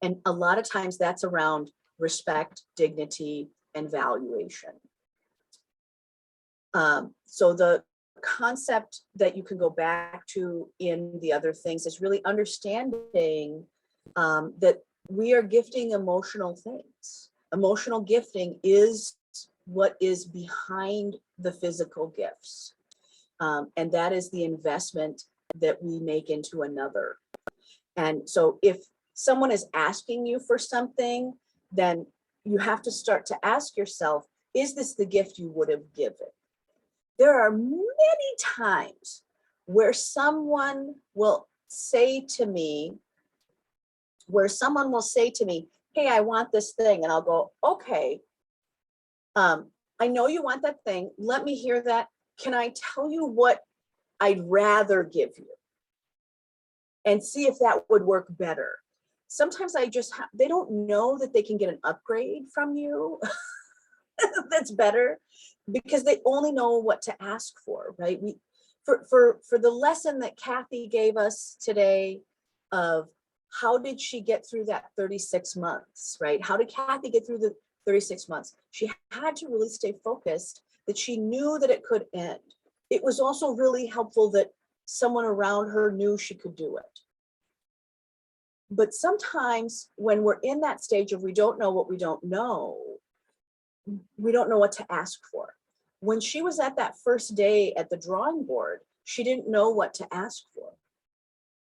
And a lot of times that's around respect, dignity, and valuation. So the concept that you can go back to in the other things is really understanding that we are gifting emotional things. Emotional gifting is what is behind the physical gifts. And that is the investment that we make into another. And so if someone is asking you for something, then you have to start to ask yourself, is this the gift you would have given? There are many times where someone will say to me, hey, I want this thing. And I'll go, okay, I know you want that thing. Let me hear that. Can I tell you what I'd rather give you? And see if that would work better. Sometimes they don't know that they can get an upgrade from you that's better, because they only know what to ask for, right? For the lesson that Kathy gave us today of how did she get through that 36 months, right? How did Kathy get through the 36 months? She had to really stay focused, that she knew that it could end. It was also really helpful that someone around her knew she could do it. But sometimes when we're in that stage of we don't know what we don't know, we don't know what to ask for. When she was at that first day at the drawing board, she didn't know what to ask for.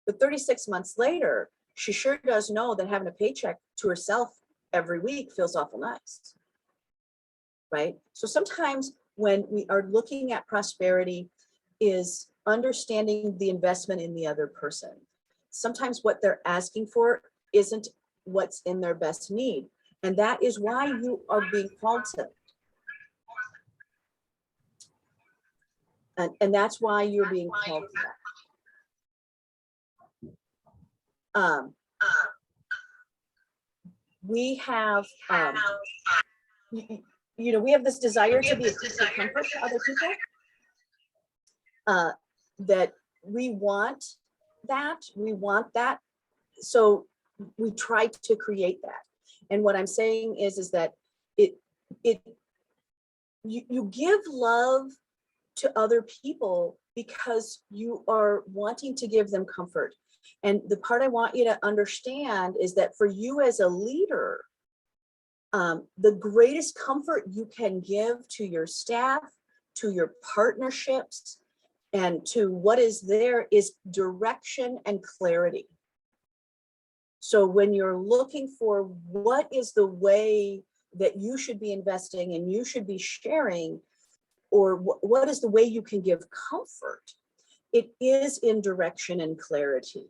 But 36 months later, she sure does know that having a paycheck to herself every week feels awful nice, right? So sometimes when we are looking at prosperity is understanding the investment in the other person. Sometimes what they're asking for isn't what's in their best need. And that is why you are being called to it. And that's why you're being called to that. We have, we have this desire to be a comfort to other people. That we want that. So we try to create that. And what I'm saying is that you give love to other people because you are wanting to give them comfort. And the part I want you to understand is that for you as a leader, the greatest comfort you can give to your staff, to your partnerships, and to what is there is direction and clarity. So when you're looking for what is the way that you should be investing and you should be sharing, or what is the way you can give comfort, it is in direction and clarity.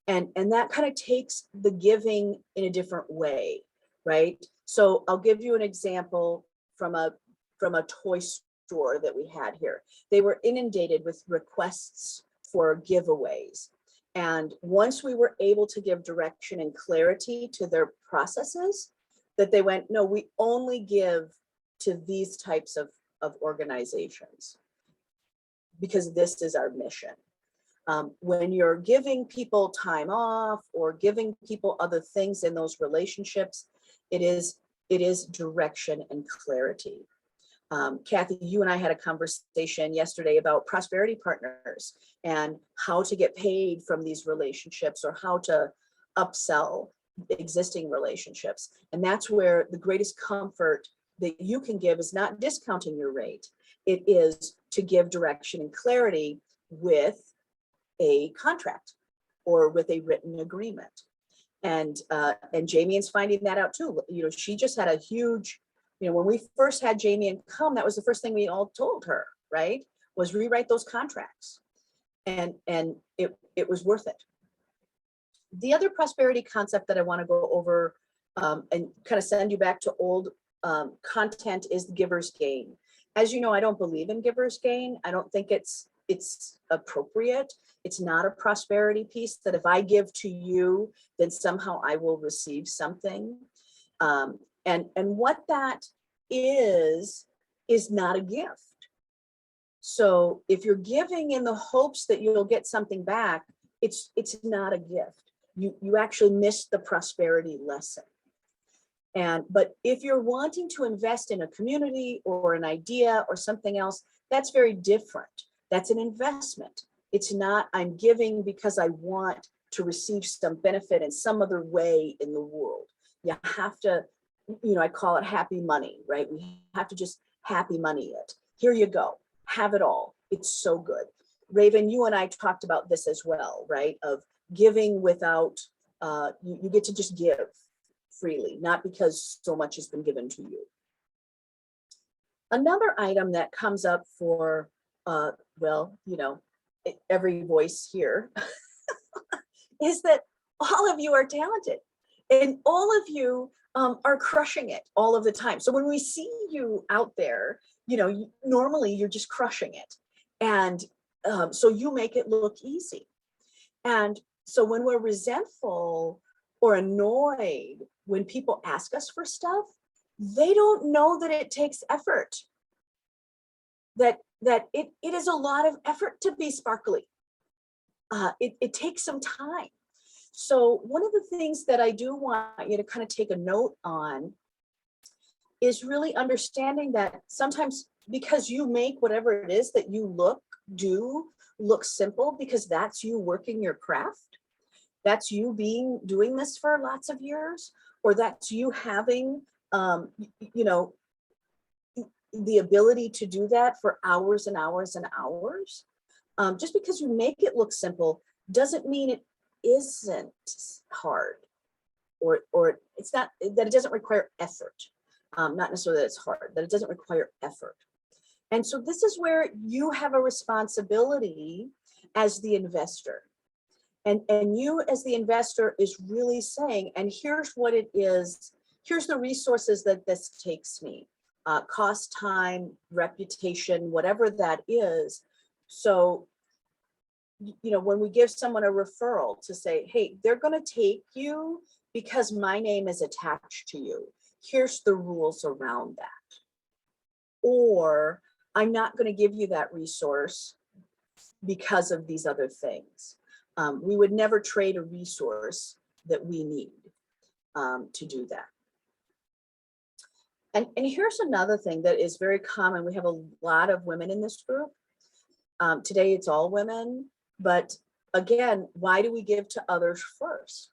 And that kind of takes the giving in a different way, right? So I'll give you an example from a toy store that we had here. They were inundated with requests for giveaways. And once we were able to give direction and clarity to their processes, that they went, no, we only give to these types of organizations because this is our mission. When you're giving people time off or giving people other things in those relationships, it is direction and clarity. Kathy, you and I had a conversation yesterday about prosperity partners and how to get paid from these relationships or how to upsell. existing relationships. And that's where the greatest comfort that you can give is not discounting your rate. It is to give direction and clarity with a contract or with a written agreement. And Jamie is finding that out too. You know, she just had a huge, you know, when we first had Jamie and come, that was the first thing we all told her, right? Was rewrite those contracts. And it was worth it. The other prosperity concept that I want to go over and kind of send you back to old content is giver's gain. As you know, I don't believe in giver's gain. I don't think it's appropriate. It's not a prosperity piece that if I give to you, then somehow I will receive something. And what that is not a gift. So if you're giving in the hopes that you'll get something back, it's not a gift. You actually miss the prosperity lesson. But if you're wanting to invest in a community or an idea or something else, that's very different. That's an investment. It's not, I'm giving because I want to receive some benefit in some other way in the world. You have to, you know, I call it happy money, right? We have to just happy money it. Here you go, have it all. It's so good. Raven, you and I talked about this as well, right? Of giving without, you get to just give freely, not because so much has been given to you. Another item that comes up for, well, you know, every voice here is that all of you are talented and all of you are crushing it all of the time. So when we see you out there, you know, normally you're just crushing it. And so you make it look easy. And so when we're resentful or annoyed when people ask us for stuff, they don't know that it takes effort. That it is a lot of effort to be sparkly. It takes some time. So one of the things that I do want you to kind of take a note on is really understanding that sometimes because you make whatever it is that you do look simple, because that's you working your craft, that's you doing this for lots of years, or that's you having, you know, the ability to do that for hours and hours and hours. Just because you make it look simple doesn't mean it isn't hard, or it's not that it doesn't require effort. Not necessarily that it's hard, that it doesn't require effort. And so this is where you have a responsibility as the investor. And you as the investor is really saying, and here's what it is, here's the resources that this takes me. Cost, time, reputation, whatever that is. So, you know, when we give someone a referral to say, hey, they're going to take you because my name is attached to you. Here's the rules around that. Or I'm not going to give you that resource because of these other things. We would never trade a resource that we need to do that. And here's another thing that is very common. We have a lot of women in this group. Today it's all women, but again, why do we give to others first?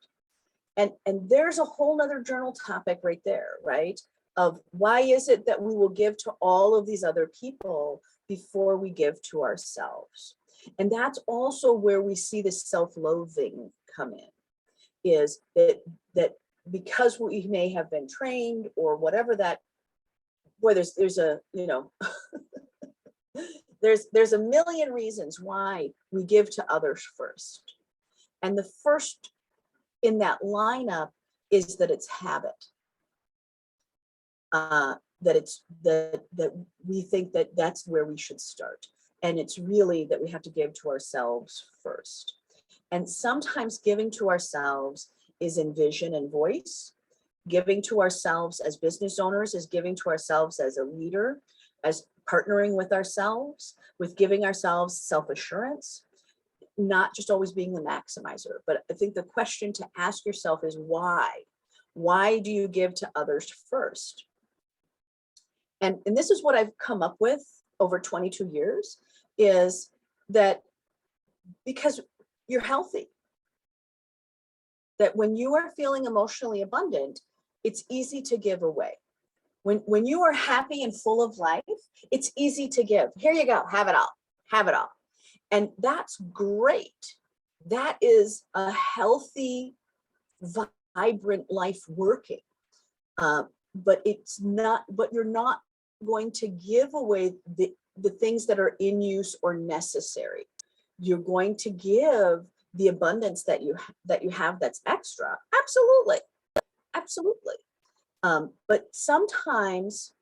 And there's a whole nother journal topic right there, right? Of why is it that we will give to all of these other people before we give to ourselves? And that's also where we see this self-loathing come in, is that because we may have been trained or whatever that, boy, there's a, you know, there's a million reasons why we give to others first. And the first in that lineup is that it's habit. That we think that that's where we should start. And it's really that we have to give to ourselves first. And sometimes giving to ourselves is in vision and voice. Giving to ourselves as business owners is giving to ourselves as a leader, as partnering with ourselves, with giving ourselves self-assurance, not just always being the maximizer. But I think the question to ask yourself is why? Why do you give to others first? And this is what I've come up with over 22 years, is that because you're healthy, that when you are feeling emotionally abundant, it's easy to give away. When you are happy and full of life, it's easy to give. Here you go, have it all, have it all. And that's great. That is a healthy, vibrant life working. But you're not going to give away the things that are in use or necessary. You're going to give the abundance that you have that's extra. Absolutely. Absolutely. But sometimes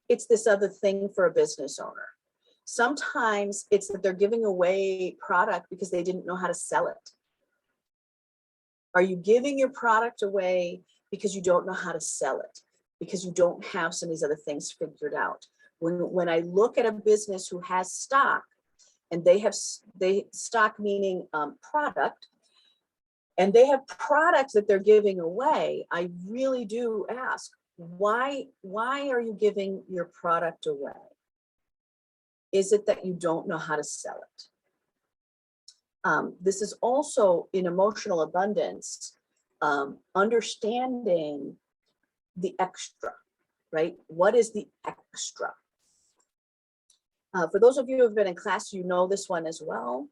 it's this other thing for a business owner. Sometimes it's that they're giving away product because they didn't know how to sell it. Are you giving your product away because you don't know how to sell it? Because you don't have some of these other things figured out? When I look at a business who has stock, and they stock meaning product, and they have products that they're giving away, I really do ask, why are you giving your product away? Is it that you don't know how to sell it? This is also in emotional abundance, understanding the extra, right? What is the extra? For those of you who have been in class, you know this one as well,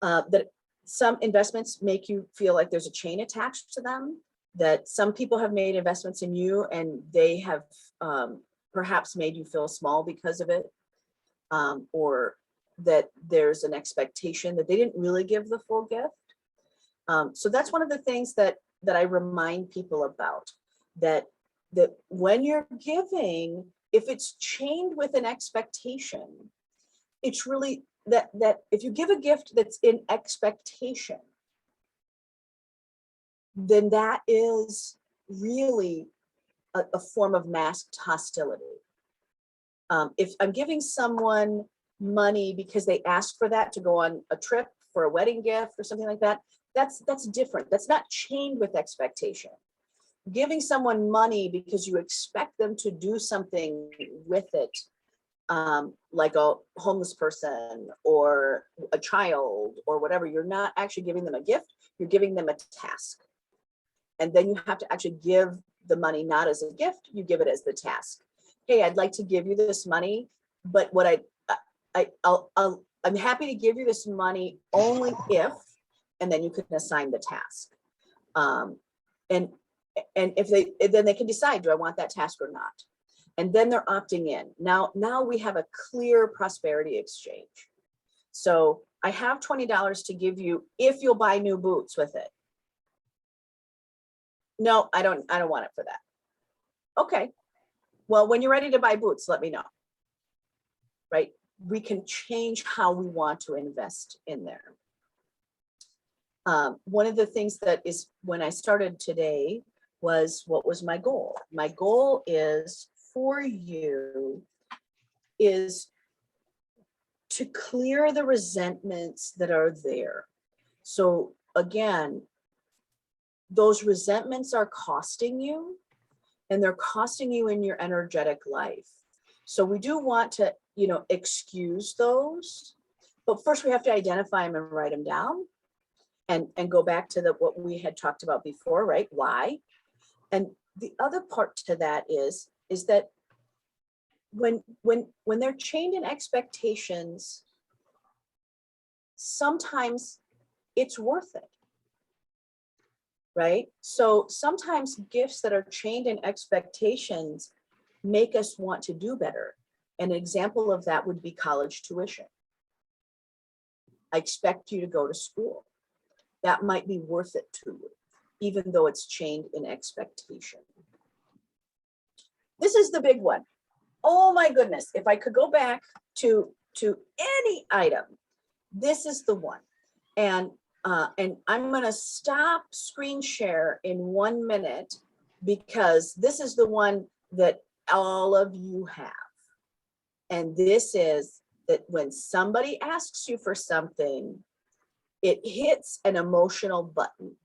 that some investments make you feel like there's a chain attached to them, that some people have made investments in you and they have perhaps made you feel small because of it, or that there's an expectation that they didn't really give the full gift. So that's one of the things that I remind people about, that when you're giving, if it's chained with an expectation, it's really that if you give a gift that's in expectation, then that is really a form of masked hostility. If I'm giving someone money because they asked for that to go on a trip for a wedding gift or something like that, that's different. That's not chained with expectation. Giving someone money because you expect them to do something with it, like a homeless person or a child or whatever, you're not actually giving them a gift, you're giving them a task. And then you have to actually give the money not as a gift, you give it as the task. Hey, I'd like to give you this money, but what I'm happy to give you this money only if, and then you can assign the task. And then they can decide, do I want that task or not? And then they're opting in. Now we have a clear prosperity exchange. So I have $20 to give you if you'll buy new boots with it. No, I don't want it for that. Okay. Well, when you're ready to buy boots, let me know. Right? We can change how we want to invest in there. One of the things that is, when I started today, was what was my goal? My goal is for you is to clear the resentments that are there. So again, those resentments are costing you, and they're costing you in your energetic life. So we do want to, excuse those, but first we have to identify them and write them down, and go back to what we had talked about before, right? Why? And the other part to that is that when they're chained in expectations, sometimes it's worth it, right? So sometimes gifts that are chained in expectations make us want to do better. An example of that would be college tuition. I expect you to go to school. That might be worth it to you, even though it's chained in expectation. This is the big one. Oh my goodness, if I could go back to any item, this is the one. And I'm gonna stop screen share in 1 minute, because this is the one that all of you have. And this is that when somebody asks you for something, it hits an emotional button.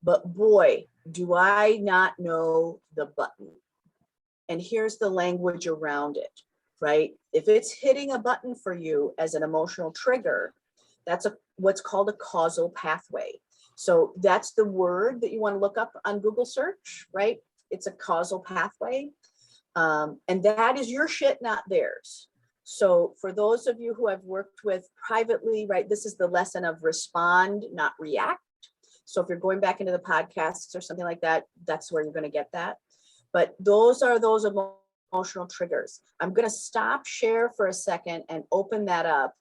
But boy, do I not know the button. And here's the language around it, right? If it's hitting a button for you as an emotional trigger, that's what's called a causal pathway. So that's the word that you want to look up on Google search, right? It's a causal pathway. And that is your shit, not theirs. So for those of you who have worked with privately, right, this is the lesson of respond, not react. So if you're going back into the podcasts or something like that, that's where you're going to get that. But those are those emotional triggers. I'm going to stop share for a second and open that up.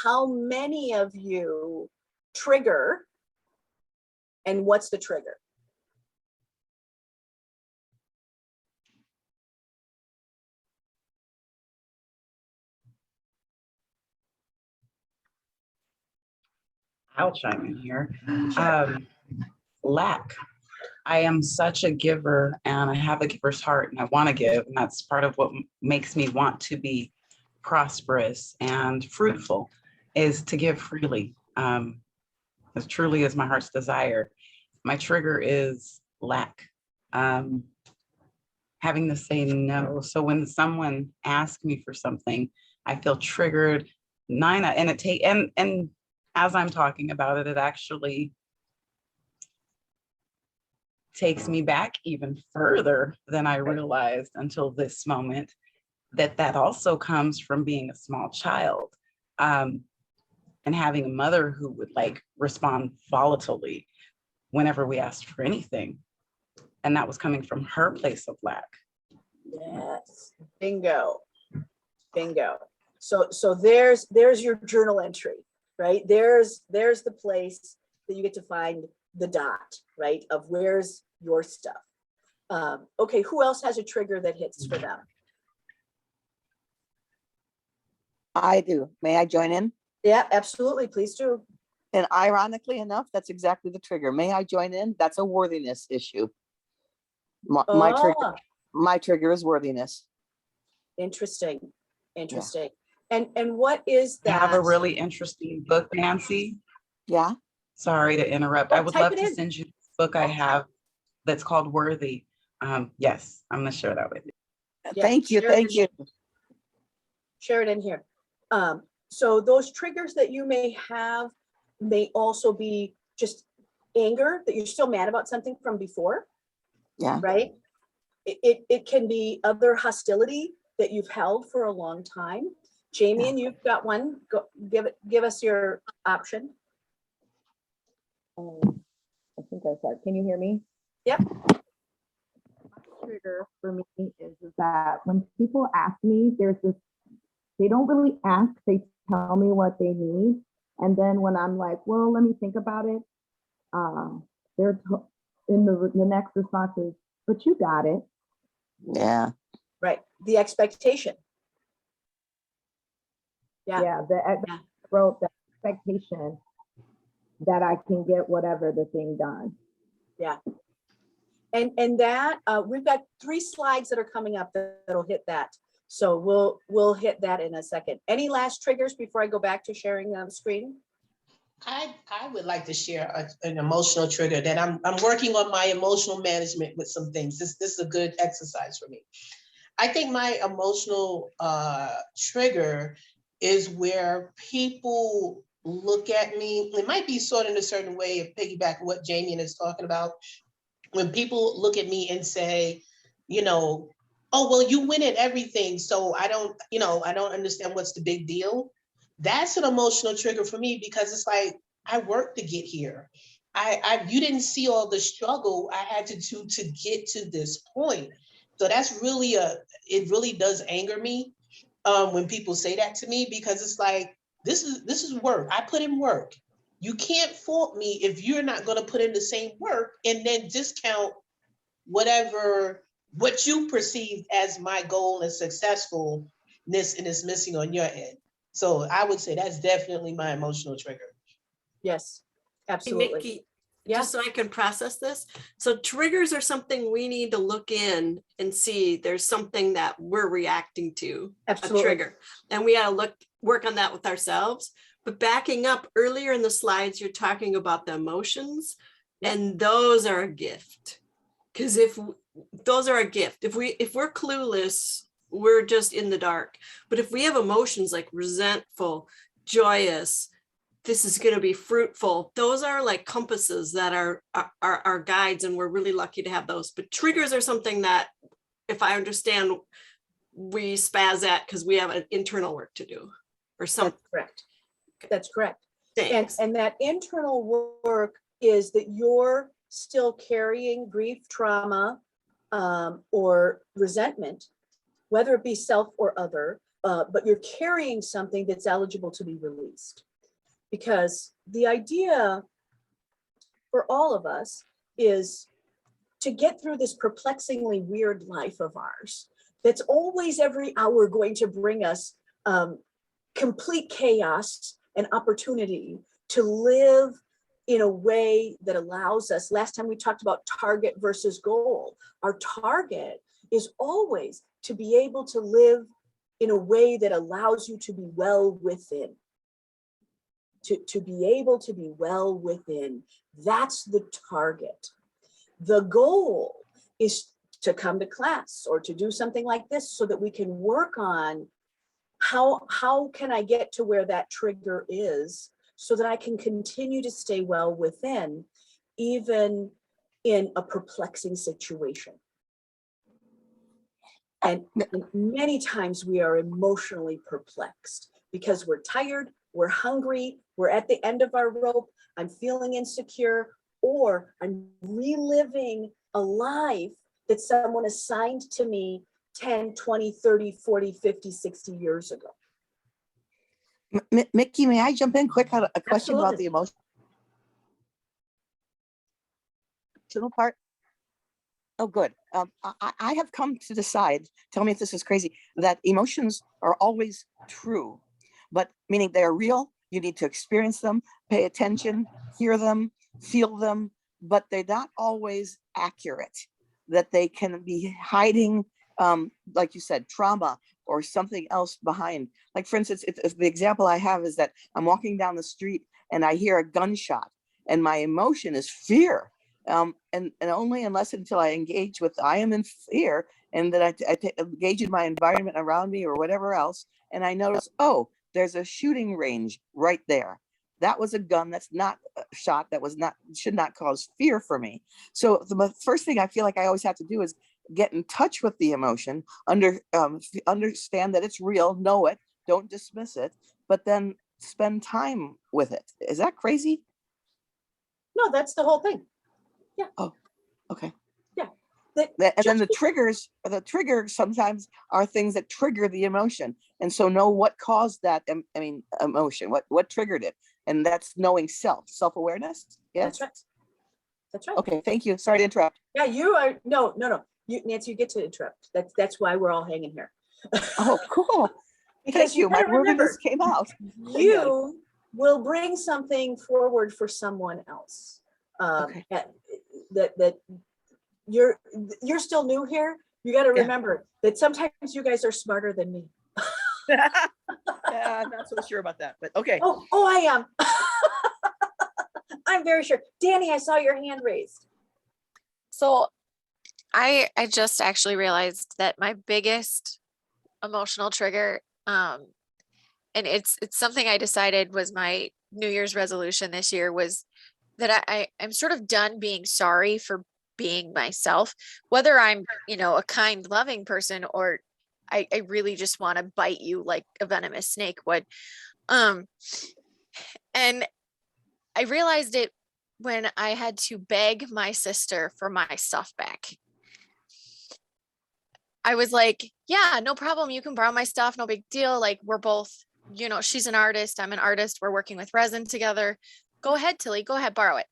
How many of you trigger, and what's the trigger? I'll chime in here. Lack. I am such a giver and I have a giver's heart and I want to give. And that's part of what makes me want to be prosperous and fruitful, is to give freely, as truly as my heart's desire. My trigger is lack. Having to say no. So when someone asks me for something, I feel triggered. And as I'm talking about it, it actually takes me back even further than I realized until this moment, that also comes from being a small child, and having a mother who would like respond volatilely whenever we asked for anything. And that was coming from her place of lack. Yes, bingo, bingo. So there's your journal entry, right? There's the place that you get to find the dot, right, of where's your stuff. Okay, who else has a trigger that hits for them? I do. May I join in? Yeah, absolutely, please do. And ironically enough, that's exactly the trigger. May I join in? That's a worthiness issue. My trigger is worthiness. Interesting, interesting. Yeah. And what is that? I have a really interesting book, Nancy. Yeah. Sorry to interrupt. I would love to send you the book I have that's called Worthy. Yes, I'm gonna share that with you. Yeah, thank you. Share it in here. So those triggers that you may have may also be just anger, that you're still mad about something from before. Yeah. Right? It can be other hostility that you've held for a long time. Jamie, and you've got one. Go, give us your option. I think I said, can you hear me? Yep. Trigger for me is that when people ask me, they don't really ask, they tell me what they need. And then when I'm like, well, let me think about it, they're in the next response is, but you got it. Yeah. Right. The expectation. Yeah. Yeah. The expectation that I can get whatever the thing done. Yeah. And that we've got 3 slides that are coming up that'll hit that. So we'll hit that in a second. Any last triggers before I go back to sharing the screen? I would like to share an emotional trigger that I'm working on my emotional management with some things. This is a good exercise for me. I think my emotional trigger is where people look at me. It might be sort of in a certain way of piggyback what Jamie is talking about. When people look at me and say, oh, well, you win at everything. So I don't understand what's the big deal. That's an emotional trigger for me because it's like, I worked to get here. You didn't see all the struggle I had to do to get to this point. So that's really it really does anger me when people say that to me, because it's like, this is work. I put in work. You can't fault me if you're not going to put in the same work and then discount what you perceive as my goal and successfulness and is missing on your end. So I would say that's definitely my emotional trigger. Yes, Hey, absolutely. Nikki, just so I can process this. So triggers are something we need to look in and see there's something that we're reacting to, Absolutely. a trigger. And we got to work on that with ourselves. But backing up earlier in the slides, you're talking about the emotions, and those are a gift. Because those are a gift. If we're clueless, we're just in the dark. But if we have emotions like resentful, joyous, this is going to be fruitful. Those are like compasses that are guides, and we're really lucky to have those. But triggers are something that, if I understand, we spaz at because we have an internal work to do or something. That's correct. That's correct. And, Thanks. and that internal work is that you're still carrying grief, trauma, or resentment, whether it be self or other, but you're carrying something that's eligible to be released. Because the idea for all of us is to get through this perplexingly weird life of ours that's always every hour going to bring us complete chaos and opportunity to live in a way that allows us. Last time we talked about target versus goal. Our target is always to be able to live in a way that allows you to be well within. To be able to be well within. That's the target. The goal is to come to class or to do something like this so that we can work on how can I get to where that trigger is so that I can continue to stay well within, even in a perplexing situation. And many times we are emotionally perplexed because we're tired, we're hungry, we're at the end of our rope, I'm feeling insecure, or I'm reliving a life that someone assigned to me 10, 20, 30, 40, 50, 60 years ago. Mickey, may I jump in quick on a question about Absolutely. the emotional part? Oh, good. I have come to decide, tell me if this is crazy, that emotions are always true, but meaning they are real. You need to experience them, pay attention, hear them, feel them, but they're not always accurate, that they can be hiding, like you said, trauma or something else behind. Like, for instance, if the example I have is that I'm walking down the street and I hear a gunshot and my emotion is fear. And only unless until I engage with, I am in fear, and that I engage in my environment around me or whatever else, and I notice, oh, there's a shooting range right there. That was a gun that's not a shot, that was not, should not cause fear for me. So the first thing I feel like I always have to do is get in touch with the emotion, understand that it's real, know it, don't dismiss it, but then spend time with it. Is that crazy? No, that's the whole thing. Yeah. Oh, okay. Yeah. And then the triggers sometimes are things that trigger the emotion. And so know what caused that, emotion, what triggered it. And that's knowing self-awareness. Yes. That's right. That's right. Okay, thank you. Sorry to interrupt. Yeah, you are, no. You, Nancy, you get to interrupt. That's why we're all hanging here. Oh, cool. Because Thank you. My wilderness came out. You will bring something forward for someone else. Okay. That you're still new here. You got to remember that sometimes you guys are smarter than me. Yeah, I'm not so sure about that, but okay. Oh, I am. I'm very sure. Danny, I saw your hand raised. So I just actually realized that my biggest emotional trigger, and it's something I decided was my New Year's resolution this year, was that I'm sort of done being sorry for being myself, whether I'm, a kind, loving person, or I really just want to bite you like a venomous snake would. And I realized it when I had to beg my sister for my stuff back. I was like, yeah, no problem. You can borrow my stuff. No big deal. Like, we're both, she's an artist. I'm an artist. We're working with resin together. Go ahead, Tilly. Go ahead, borrow it.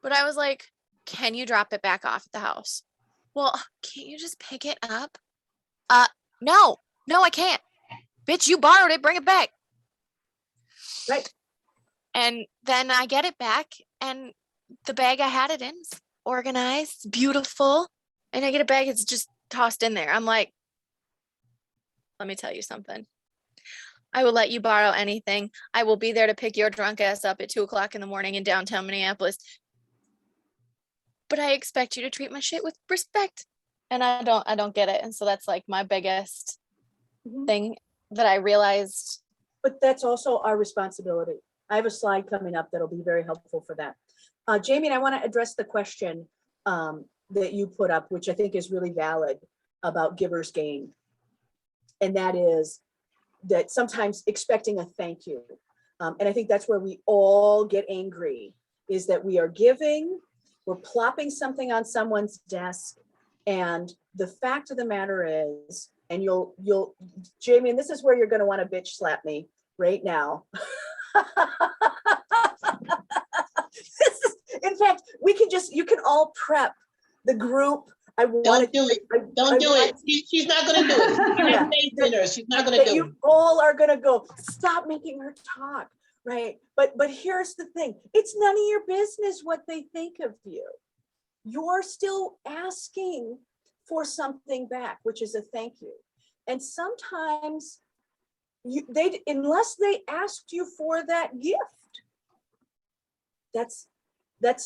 But I was like, can you drop it back off at the house? Well, can't you just pick it up? No, I can't. Bitch, you borrowed it. Bring it back. Right. And then I get it back, and the bag I had it in is organized, beautiful. And I get a bag, it's just tossed in there. I'm like, let me tell you something. I will let you borrow anything. I will be there to pick your drunk ass up at 2:00 in the morning in downtown Minneapolis. But I expect you to treat my shit with respect. And I don't get it. And so that's like my biggest thing that I realized. But that's also our responsibility. I have a slide coming up that'll be very helpful for that. Jamie, and I want to address the question that you put up, which I think is really valid, about giver's gain. And that is that sometimes expecting a thank you. And I think that's where we all get angry, is that we are giving, we're plopping something on someone's desk. And the fact of the matter is, and you'll, Jamie, and this is where you're going to want to bitch slap me right now. In fact, you can all prep the group. Don't do it. Don't do it. She's not going to do it. She's not going to do it. You all are going to go, stop making her talk, right? But here's the thing. It's none of your business what they think of you. You're still asking for something back, which is a thank you. And sometimes unless they asked you for that gift, that's that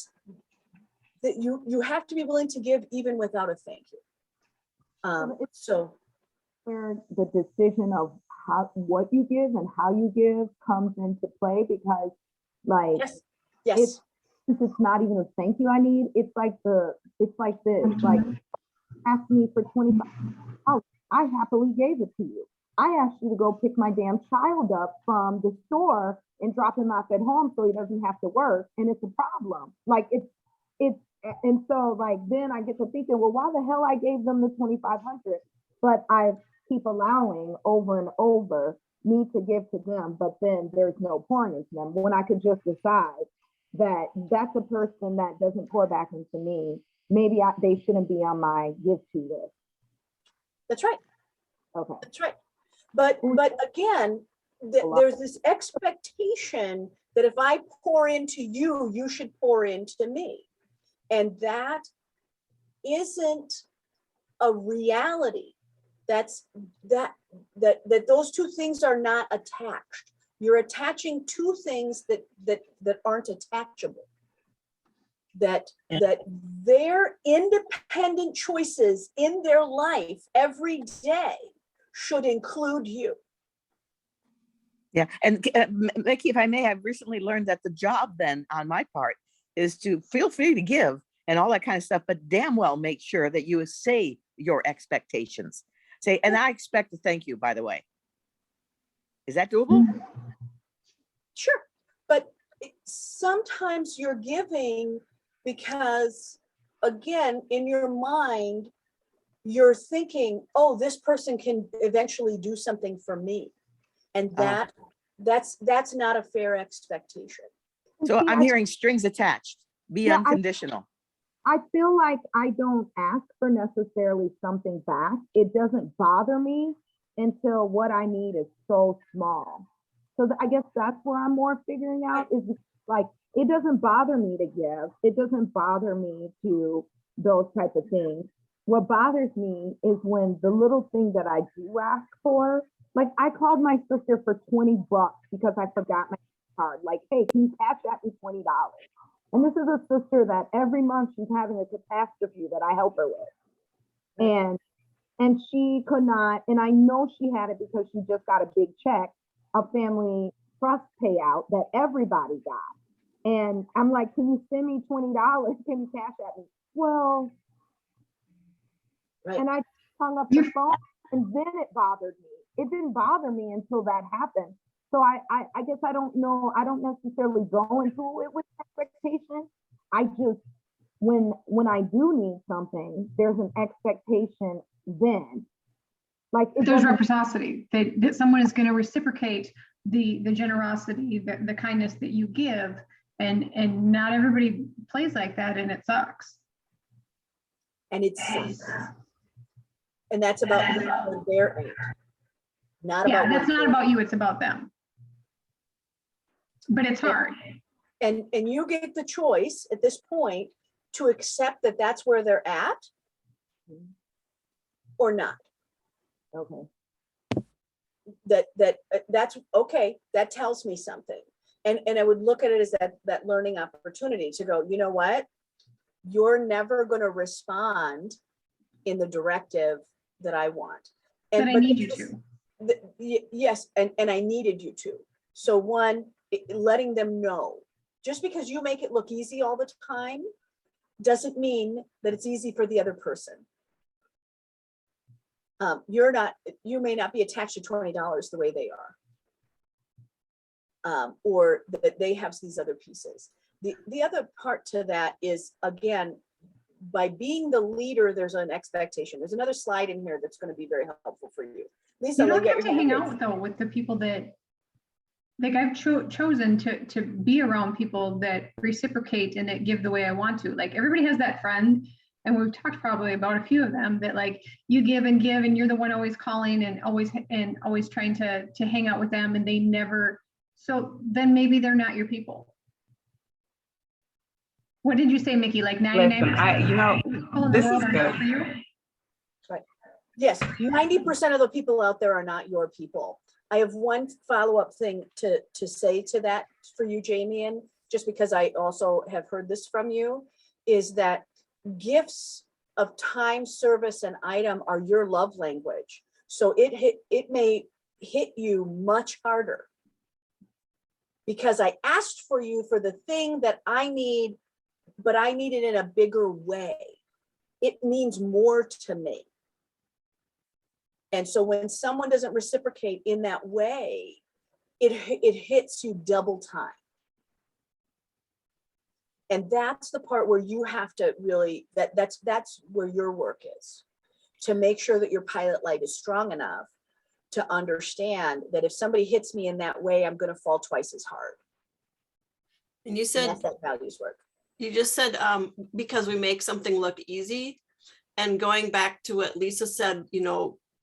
you have to be willing to give even without a thank you. So where the decision of what you give and how you give comes into play, because like yes. Since it's not even a thank you I need, it's like this, like ask me for 25. Oh, I happily gave it to you. I asked you to go pick my damn child up from the store and drop him off at home so he doesn't have to work, and it's a problem. Like it's and so like then I get to thinking, well, why the hell I gave them the 2,500? But I keep allowing over and over me to give to them, but then there's no pouring into them, when I could just decide that that's a person that doesn't pour back into me. Maybe they shouldn't be on my give to list. That's right. Okay. That's right. But again, there's this expectation that if I pour into you, you should pour into me. And that isn't a reality. That those two things are not attached. You're attaching two things that aren't attachable. That their independent choices in their life every day should include you. Yeah, and Mickey, if I may, I've recently learned that the job then on my part is to feel free to give and all that kind of stuff, but damn well make sure that you say your expectations. Say, and I expect to thank you, by the way. Is that doable? Sure, but sometimes you're giving because, again, in your mind, you're thinking, oh, this person can eventually do something for me. And that's not a fair expectation. So I'm hearing strings attached, be unconditional. I feel like I don't ask for necessarily something back. It doesn't bother me until what I need is so small. So I guess that's where I'm more figuring out, is like, it doesn't bother me to give. It doesn't bother me to those type of things. What bothers me is when the little thing that I do ask for, like I called my sister for $20 because I forgot my card. Like, hey, can you cash at me $20? And this is a sister that every month she's having a catastrophe that I help her with. And she could not, and I know she had it because she just got a big check, a family trust payout that everybody got. And I'm like, can you send me $20? Can you cash at me? Well, and I hung up the phone, and then it bothered me. It didn't bother me until that happened. So I guess I don't know. I don't necessarily go into it with expectation. I just, when I do need something, there's an expectation then. Like there's reciprocity, that someone is going to reciprocate the generosity, the kindness that you give, and not everybody plays like that, and it sucks. And it's and that's about their end, not about that's not about you, it's about them. But it's hard. And you get the choice at this point to accept that that's where they're at or not. Okay. That's okay. That tells me something. And I would look at it as that learning opportunity to go, you know what? You're never going to respond in the directive that I want. But I need you to. Yes, and I needed you to. So one, letting them know. Just because you make it look easy all the time doesn't mean that it's easy for the other person. You may not be attached to $20 the way they are. Or that they have these other pieces. The other part to that is, again, by being the leader, there's an expectation. There's another slide in here that's going to be very helpful for you. Lisa, You don't have to hang out though with the people that, like I've chosen to be around people that reciprocate and that give the way I want to. Like everybody has that friend, and we've talked probably about a few of them, that like you give and you're the one always calling and always trying to hang out with them, and they never. So then maybe they're not your people. What did you say, Mickey? Like 99%? This is good. For you? Right. Yes, 90% of the people out there are not your people. I have one follow-up thing to say to that for you, Jamie, and just because I also have heard this from you, is that gifts of time, service, and item are your love language. So it may hit you much harder because I asked for you for the thing that I need, but I need it in a bigger way. It means more to me. And so when someone doesn't reciprocate in that way, it hits you double time. And that's the part where you have to really, that's where your work is, to make sure that your pilot light is strong enough to understand that if somebody hits me in that way, I'm going to fall twice as hard. And you said, and that's that values work. You just said, because we make something look easy, and going back to what Lisa said,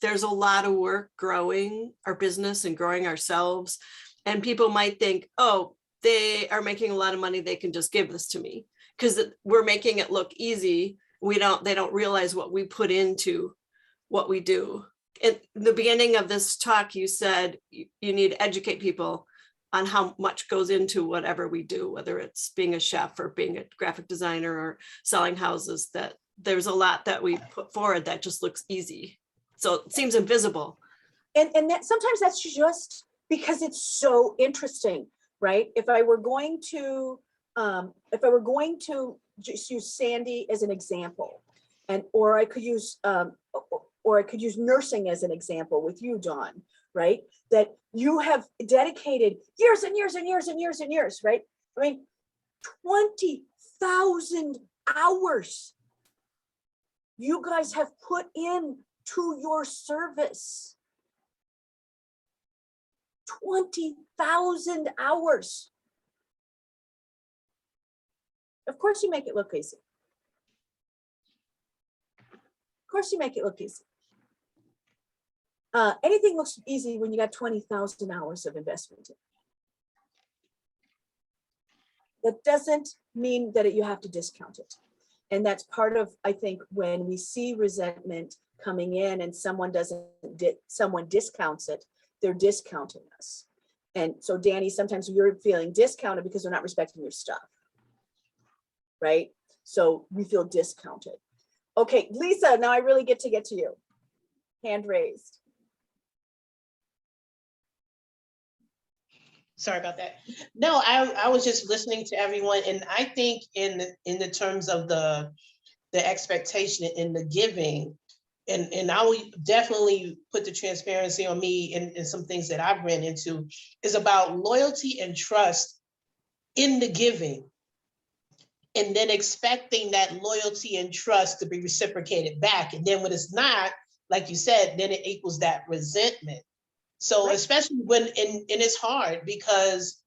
there's a lot of work growing our business and growing ourselves. And people might think, oh, they are making a lot of money, they can just give this to me because we're making it look easy. They don't realize what we put into what we do. At the beginning of this talk, you said you need to educate people on how much goes into whatever we do, whether it's being a chef or being a graphic designer or selling houses, that there's a lot that we put forward that just looks easy. So it seems invisible. And that sometimes that's just because it's so interesting, right? If I were going to just use Sandy as an example, or I could use nursing as an example with you, Dawn, right? That you have dedicated years and years and years and years and years, right? I mean, 20,000 hours you guys have put in to your service. 20,000 hours. Of course you make it look easy. Of course you make it look easy. Anything looks easy when you got 20,000 hours of investment in. That doesn't mean that you have to discount it. And that's part of, I think, when we see resentment coming in and someone discounts it, they're discounting us. And so Danny, sometimes you're feeling discounted because they're not respecting your stuff, right? So we feel discounted. Okay, Lisa, now I really get to you. Hand raised. Sorry about that. No, I was just listening to everyone, and I think in the terms of the expectation and the giving, and I will definitely put the transparency on me and some things that I've ran into, is about loyalty and trust in the giving, and then expecting that loyalty and trust to be reciprocated back. And then when it's not, like you said, then it equals that resentment. So right. Especially when, and it's hard because,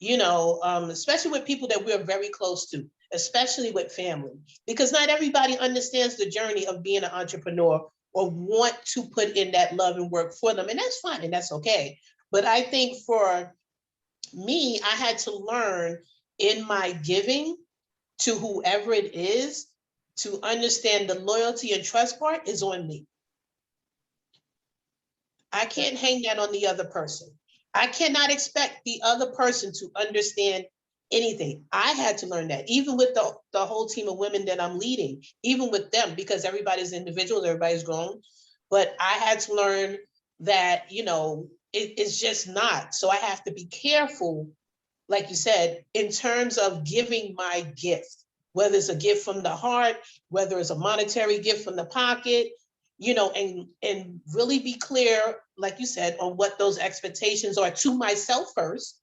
especially with people that we're very close to, especially with family, because not everybody understands the journey of being an entrepreneur or want to put in that love and work for them. And that's fine and that's okay. But I think for me, I had to learn in my giving to whoever it is to understand the loyalty and trust part is on me. I can't hang that on the other person. I cannot expect the other person to understand anything. I had to learn that, even with the whole team of women that I'm leading, even with them, because everybody's individuals, everybody's grown. But I had to learn that, it's just not. So I have to be careful like you said, in terms of giving my gift, whether it's a gift from the heart, whether it's a monetary gift from the pocket, and really be clear, like you said, on what those expectations are to myself first.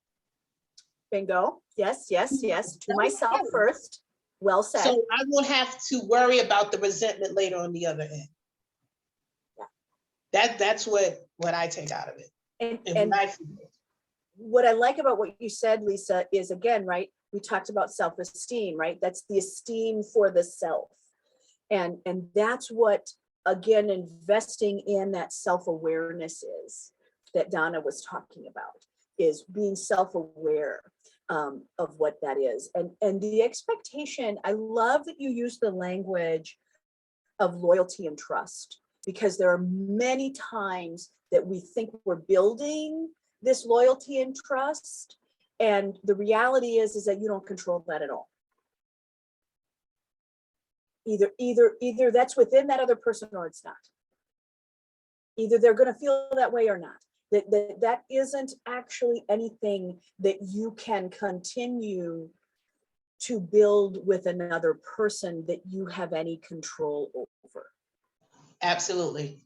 Bingo. Yes, yes, yes. To myself first. Well said. So I won't have to worry about the resentment later on the other end. Yeah. That's what I take out of it. And what I like about what you said, Lisa, is again, right? We talked about self-esteem, right? That's the esteem for the self. And that's what, again, investing in that self-awareness is, that Donna was talking about, is being self-aware of what that is. And the expectation, I love that you use the language of loyalty and trust, because there are many times that we think we're building this loyalty and trust, and the reality is that you don't control that at all. Either that's within that other person or it's not. Either they're going to feel that way or not. That isn't actually anything that you can continue to build with another person that you have any control over. Absolutely.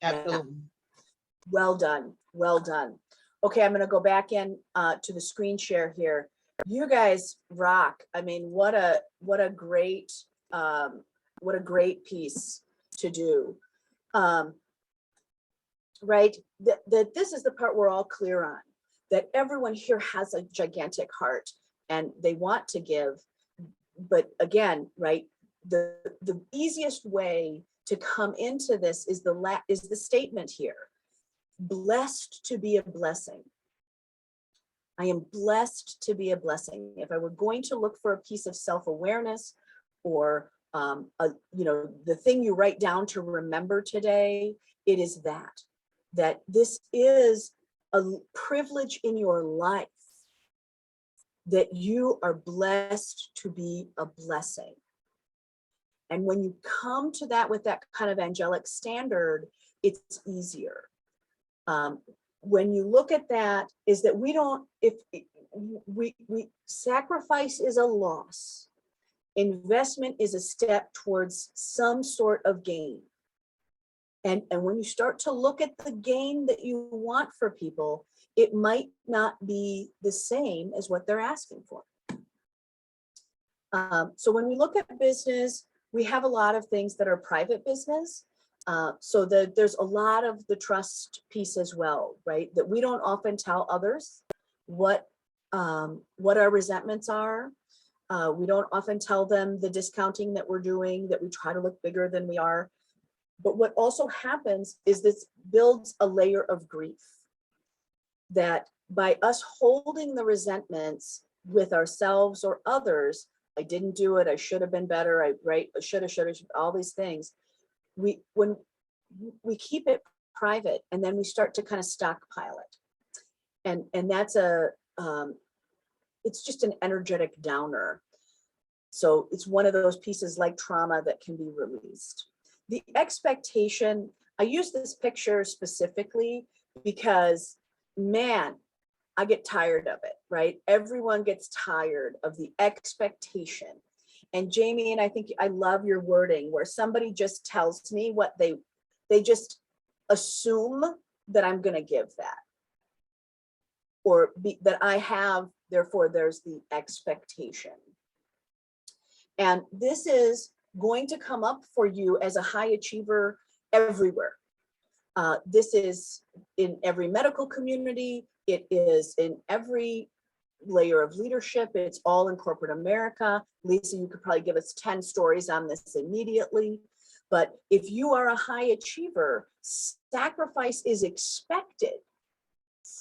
Absolutely. Well done. Well done. Okay, I'm going to go back in to the screen share here. You guys rock. I mean, what a great piece to do. Right? That this is the part we're all clear on, that everyone here has a gigantic heart and they want to give. But again, right, the easiest way to come into this is the statement here. Blessed to be a blessing. I am blessed to be a blessing. If I were going to look for a piece of self-awareness or the thing you write down to remember today, it is that this is a privilege in your life, that you are blessed to be a blessing. And when you come to that with that kind of angelic standard, it's easier. When you look at that, is that we sacrifice is a loss. Investment is a step towards some sort of gain. And when you start to look at the gain that you want for people, it might not be the same as what they're asking for. So when we look at business, we have a lot of things that are private business. So there's a lot of the trust piece as well, right? That we don't often tell others what our resentments are. We don't often tell them the discounting that we're doing, that we try to look bigger than we are. But what also happens is this builds a layer of grief, that by us holding the resentments with ourselves or others, I didn't do it, I should have been better, I should have, all these things. When we keep it private, and then we start to kind of stockpile it. And that's it's just an energetic downer. So it's one of those pieces like trauma that can be released. The expectation, I use this picture specifically because, man, I get tired of it, right? Everyone gets tired of the expectation. And Jamie, and I think I love your wording, where somebody just tells me what they just assume that I'm going to give that, or that I have, therefore there's the expectation. And this is going to come up for you as a high achiever everywhere. This is in every medical community. It is in every layer of leadership. It's all in corporate America. Lisa, you could probably give us 10 stories on this immediately. But if you are a high achiever, sacrifice is expected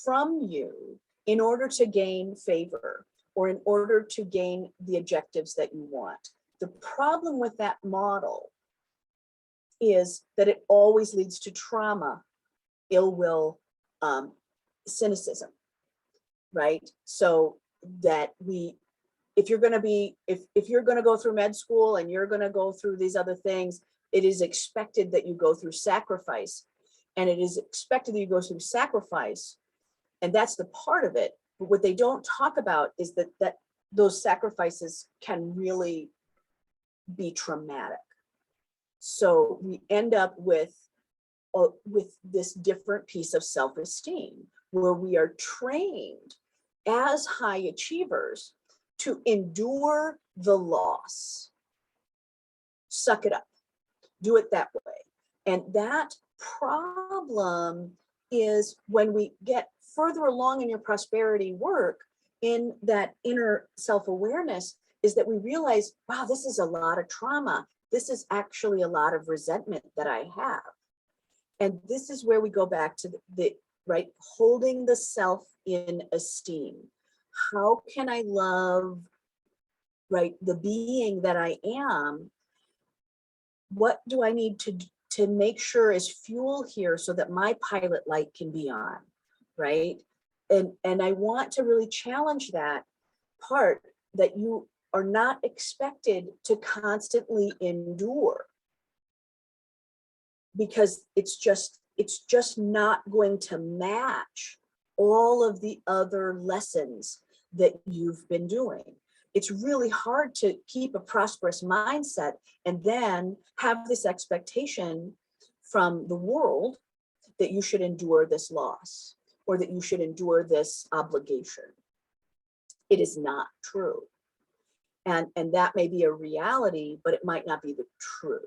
from you in order to gain favor or in order to gain the objectives that you want. The problem with that model is that it always leads to trauma, ill will, cynicism, right? So that if you're going to go through med school and you're going to go through these other things, it is expected that you go through sacrifice, and it is expected that you go through sacrifice. And that's the part of it But what they don't talk about is that those sacrifices can really be traumatic. So we end up with this different piece of self-esteem where we are trained as high achievers to endure the loss. Suck it up, do it that way. And that problem is when we get further along in your prosperity work, in that inner self-awareness, is that we realize, wow, this is a lot of trauma. This is actually a lot of resentment that I have. And this is where we go back to the right, holding the self in esteem. How can I love, right, the being that I am? What do I need to make sure is fuel here so that my pilot light can be on, right? And I want to really challenge that part, that you are not expected to constantly endure, because it's just not going to match all of the other lessons that you've been doing. It's really hard to keep a prosperous mindset and then have this expectation from the world that you should endure this loss or that you should endure this obligation. It is not true. And that may be a reality, but it might not be the truth.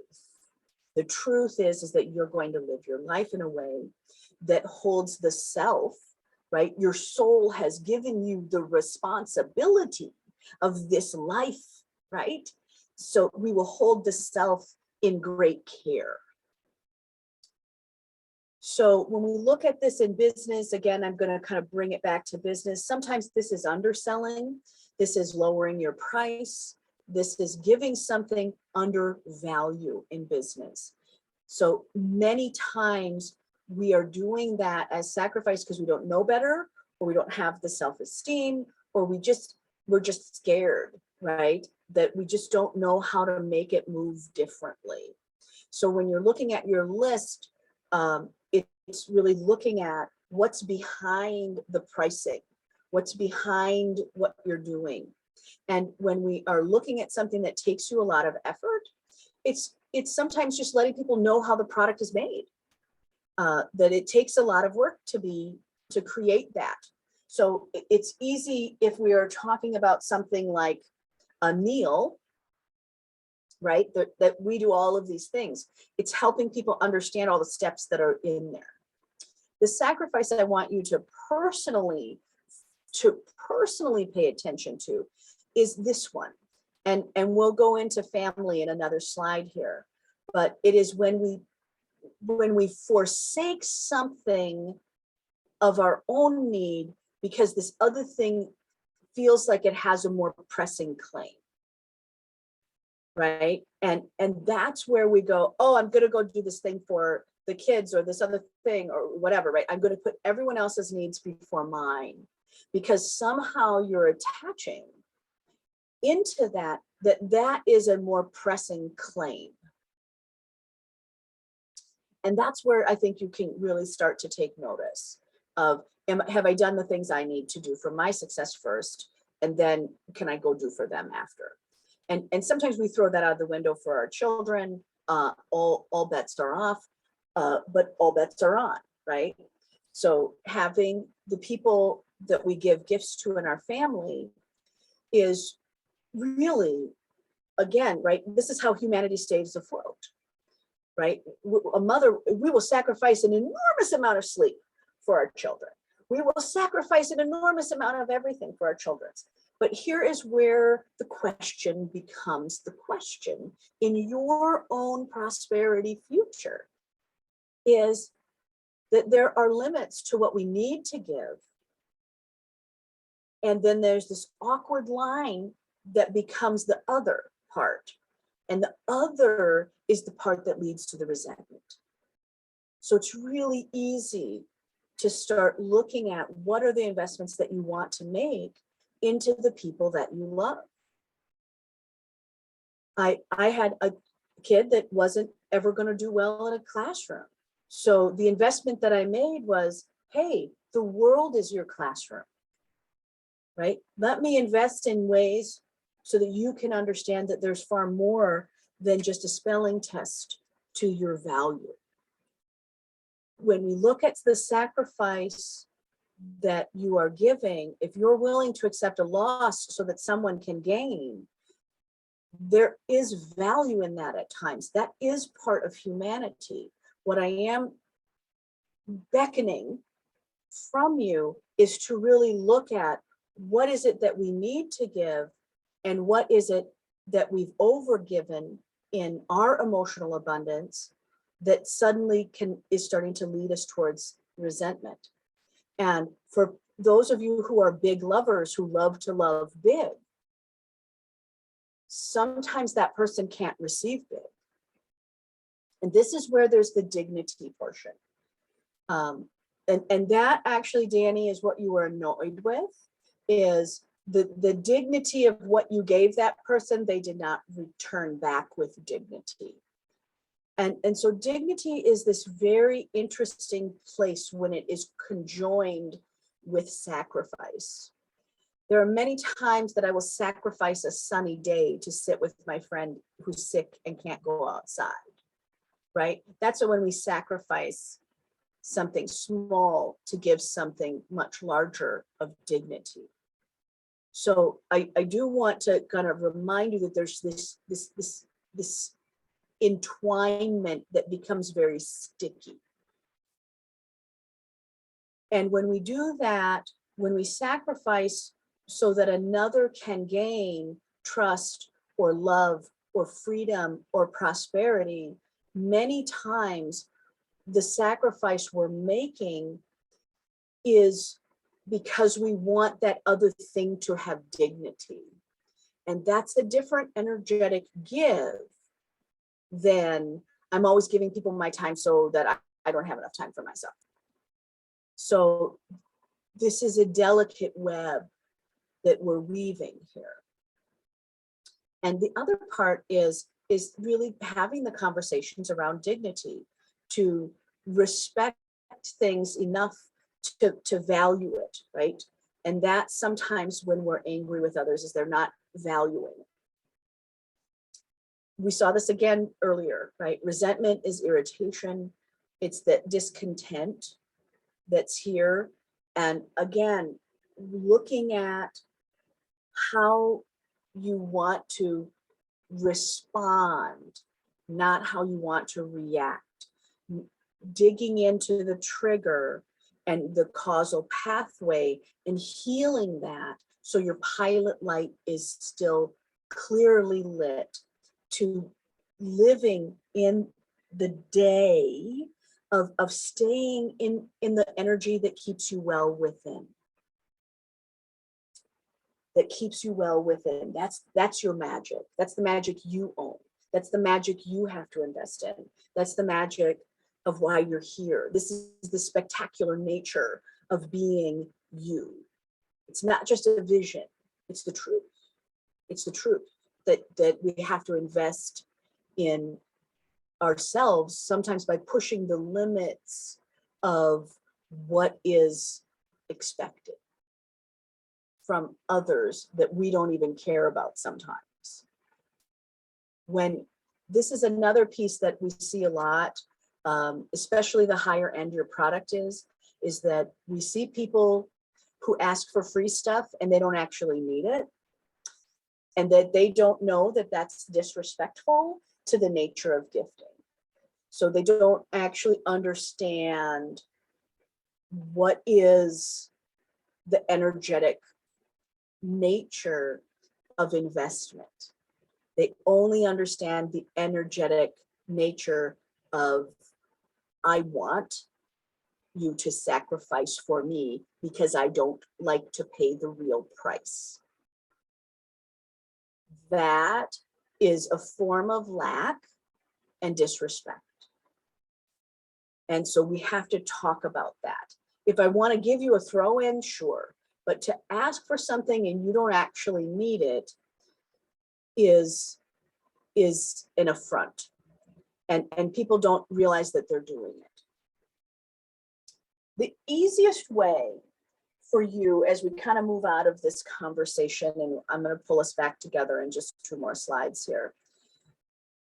The truth is that you're going to live your life in a way that holds the self, right? Your soul has given you the responsibility of this life, right? So we will hold the self in great care. So when we look at this in business, again, I'm going to kind of bring it back to business. Sometimes this is underselling. This is lowering your price. This is giving something under value in business. So many times we are doing that as sacrifice because we don't know better, or we don't have the self-esteem, or we're just scared, right? That we just don't know how to make it move differently. So when you're looking at your list, it's really looking at what's behind the pricing, what's behind what you're doing. And when we are looking at something that takes you a lot of effort, it's sometimes just letting people know how the product is made, that it takes a lot of work to create that. So it's easy if we are talking about something like a meal, right? That we do all of these things. It's helping people understand all the steps that are in there. The sacrifice that I want you to personally pay attention to is this one. And we'll go into family in another slide here. But it is when we forsake something of our own need because this other thing feels like it has a more pressing claim, right? And that's where we go, oh, I'm going to go do this thing for the kids or this other thing or whatever, right? I'm going to put everyone else's needs before mine, because somehow you're attaching into that is a more pressing claim. And that's where I think you can really start to take notice of, have I done the things I need to do for my success first, and then can I go do for them after? And sometimes we throw that out the window for our children. All bets are off, but all bets are on, right? So having the people that we give gifts to in our family is really, again, right? This is how humanity stays afloat, right? A mother, we will sacrifice an enormous amount of sleep for our children. We will sacrifice an enormous amount of everything for our children. But here is where the question becomes the question in your own prosperity future, is that there are limits to what we need to give. And then there's this awkward line that becomes the other part. And the other is the part that leads to the resentment. So it's really easy to start looking at what are the investments that you want to make into the people that you love. I had a kid that wasn't ever going to do well in a classroom. So the investment that I made was, hey, the world is your classroom. right? Let me invest in ways so that you can understand that there's far more than just a spelling test to your value. When we look at the sacrifice that you are giving, if you're willing to accept a loss so that someone can gain, there is value in that at times. That is part of humanity. What I am beckoning from you is to really look at what is it that we need to give and what is it that we've overgiven in our emotional abundance that suddenly is starting to lead us towards resentment. And for those of you who are big lovers who love to love big, sometimes that person can't receive big. And this is where there's the dignity portion. And that actually, Danny, is what you were annoyed with, is the dignity of what you gave that person, they did not return back with dignity. And so dignity is this very interesting place when it is conjoined with sacrifice. There are many times that I will sacrifice a sunny day to sit with my friend who's sick and can't go outside, right? That's when we sacrifice something small to give something much larger of dignity. So I do want to kind of remind you that there's this entwinement that becomes very sticky. And when we do that, when we sacrifice so that another can gain trust or love or freedom or prosperity, many times the sacrifice we're making is because we want that other thing to have dignity. And that's a different energetic give than I'm always giving people my time so that I don't have enough time for myself. So this is a delicate web that we're weaving here. And the other part is really having the conversations around dignity, to respect things enough to value it, right? And that sometimes when we're angry with others is they're not valuing it. We saw this again earlier, right? Resentment is irritation. It's that discontent that's here. And again, looking at how you want to respond, not how you want to react. Digging into the trigger and the causal pathway and healing that so your pilot light is still clearly lit, to living in the day of staying in the energy that keeps you well within. That keeps you well within. That's your magic. That's the magic you own. That's the magic you have to invest in. That's the magic of why you're here. This is the spectacular nature of being you. It's not just a vision, it's the truth. It's the truth that we have to invest in ourselves, sometimes by pushing the limits of what is expected from others that we don't even care about sometimes. When this is another piece that we see a lot, especially the higher end your product is that we see people who ask for free stuff and they don't actually need it. And that they don't know that that's disrespectful to the nature of gifting. So they don't actually understand what is the energetic nature of investment. They only understand the energetic nature of, I want you to sacrifice for me because I don't like to pay the real price. That is a form of lack and disrespect. And so we have to talk about that. If I want to give you a throw in, sure. But to ask for something and you don't actually need it is an affront. And people don't realize that they're doing it. The easiest way for you as we kind of move out of this conversation, and I'm going to pull us back together in just 2 more slides here.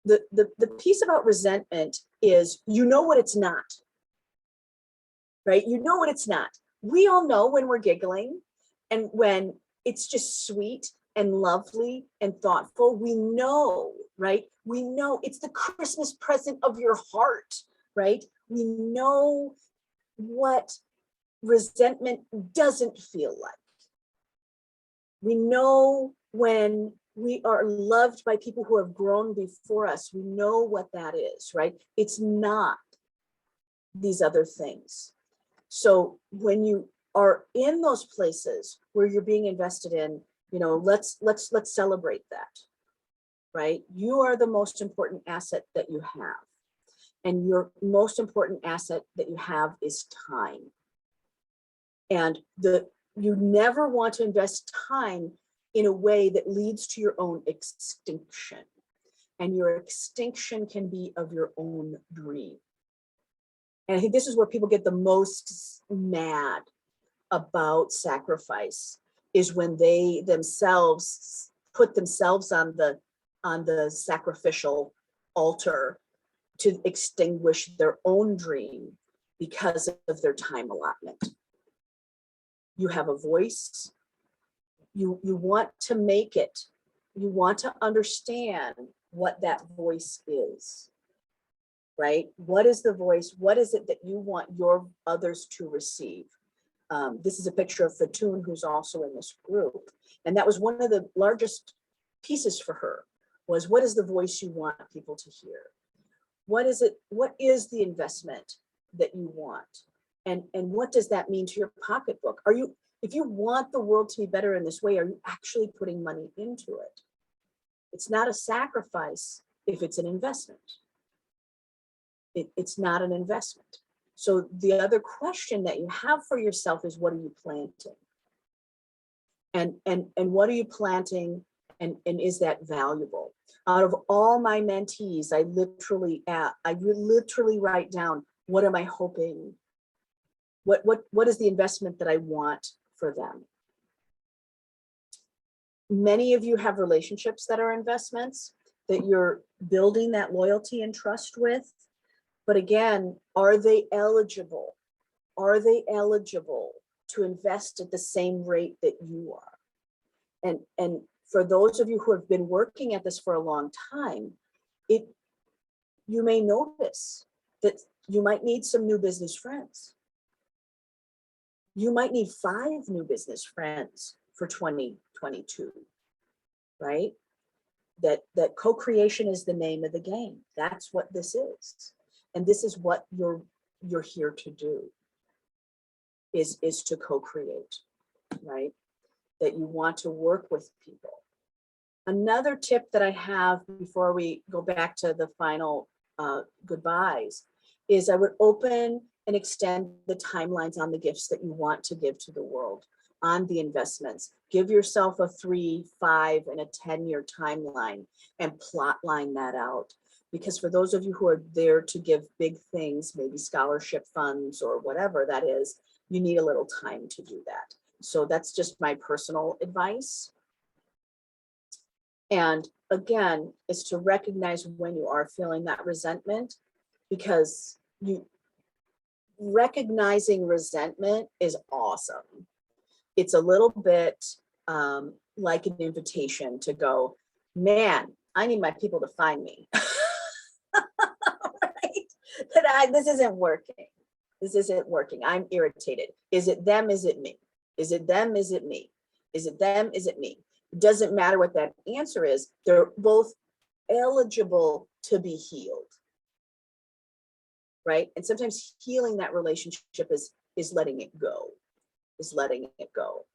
The piece about resentment is, you know what it's not, right? You know what it's not. We all know when we're giggling and when it's just sweet and lovely and thoughtful. We know, right? We know it's the Christmas present of your heart, right? We know what resentment doesn't feel like. We know when we are loved by people who have grown before us, we know what that is, right? It's not these other things. So when you are in those places where you're being invested in, you know, let's celebrate that, right? You are the most important asset that you have. And your most important asset that you have is time. And you never want to invest time in a way that leads to your own extinction. And your extinction can be of your own dream. And I think this is where people get the most mad about sacrifice, is when they themselves put themselves on the sacrificial altar to extinguish their own dream because of their time allotment. You have a voice. You want to make it. You want to understand what that voice is, right? What is the voice? What is it that you want your others to receive? This is a picture of Fatoon, who's also in this group. And that was one of the largest pieces for her, was what is the voice you want people to hear? What is it? What is the investment that you want? And what does that mean to your pocketbook? If you want the world to be better in this way, are you actually putting money into it? It's not a sacrifice if it's an investment. It's not an investment. So the other question that you have for yourself is, what are you planting? And what are you planting, and is that valuable? Out of all my mentees, I literally write down, what am I hoping? What is the investment that I want for them? Many of you have relationships that are investments that you're building that loyalty and trust with. But again, are they eligible? Are they eligible to invest at the same rate that you are? And for those of you who have been working at this for a long time, you may notice that you might need some new business friends. You might need 5 new business friends for 2022, right? That co-creation is the name of the game. That's what this is. And this is what you're here to do, is to co-create, right? That you want to work with people. Another tip that I have before we go back to the final goodbyes is I would open and extend the timelines on the gifts that you want to give to the world, on the investments. Give yourself a 3, 5, and a 10-year timeline and plot line that out. Because for those of you who are there to give big things, maybe scholarship funds or whatever that is, you need a little time to do that. So that's just my personal advice. And again, is to recognize when you are feeling that resentment, because recognizing resentment is awesome. It's a little bit like an invitation to go, man, I need my people to find me. Right? That this isn't working. This isn't working. I'm irritated. Is it them? Is it me? Is it them? Is it me? Is it them? Is it me? It doesn't matter what that answer is. They're both eligible to be healed. Right? And sometimes healing that relationship is letting it go. Is letting it go.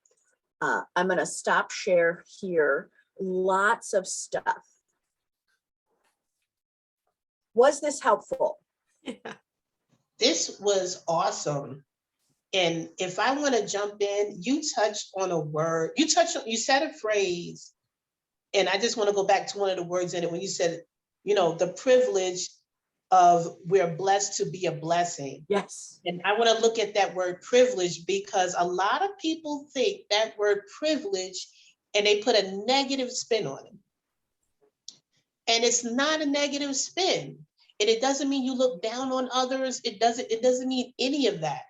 I'm going to stop share here. Lots of stuff. Was this helpful? Yeah. This was awesome. And if I want to jump in, you touched on a word, you said a phrase, and I just want to go back to one of the words in it when you said, you know, the privilege of we're blessed to be a blessing. Yes. And I want to look at that word privilege, because a lot of people think that word privilege and they put a negative spin on it. And it's not a negative spin. And it doesn't mean you look down on others. It doesn't mean any of that.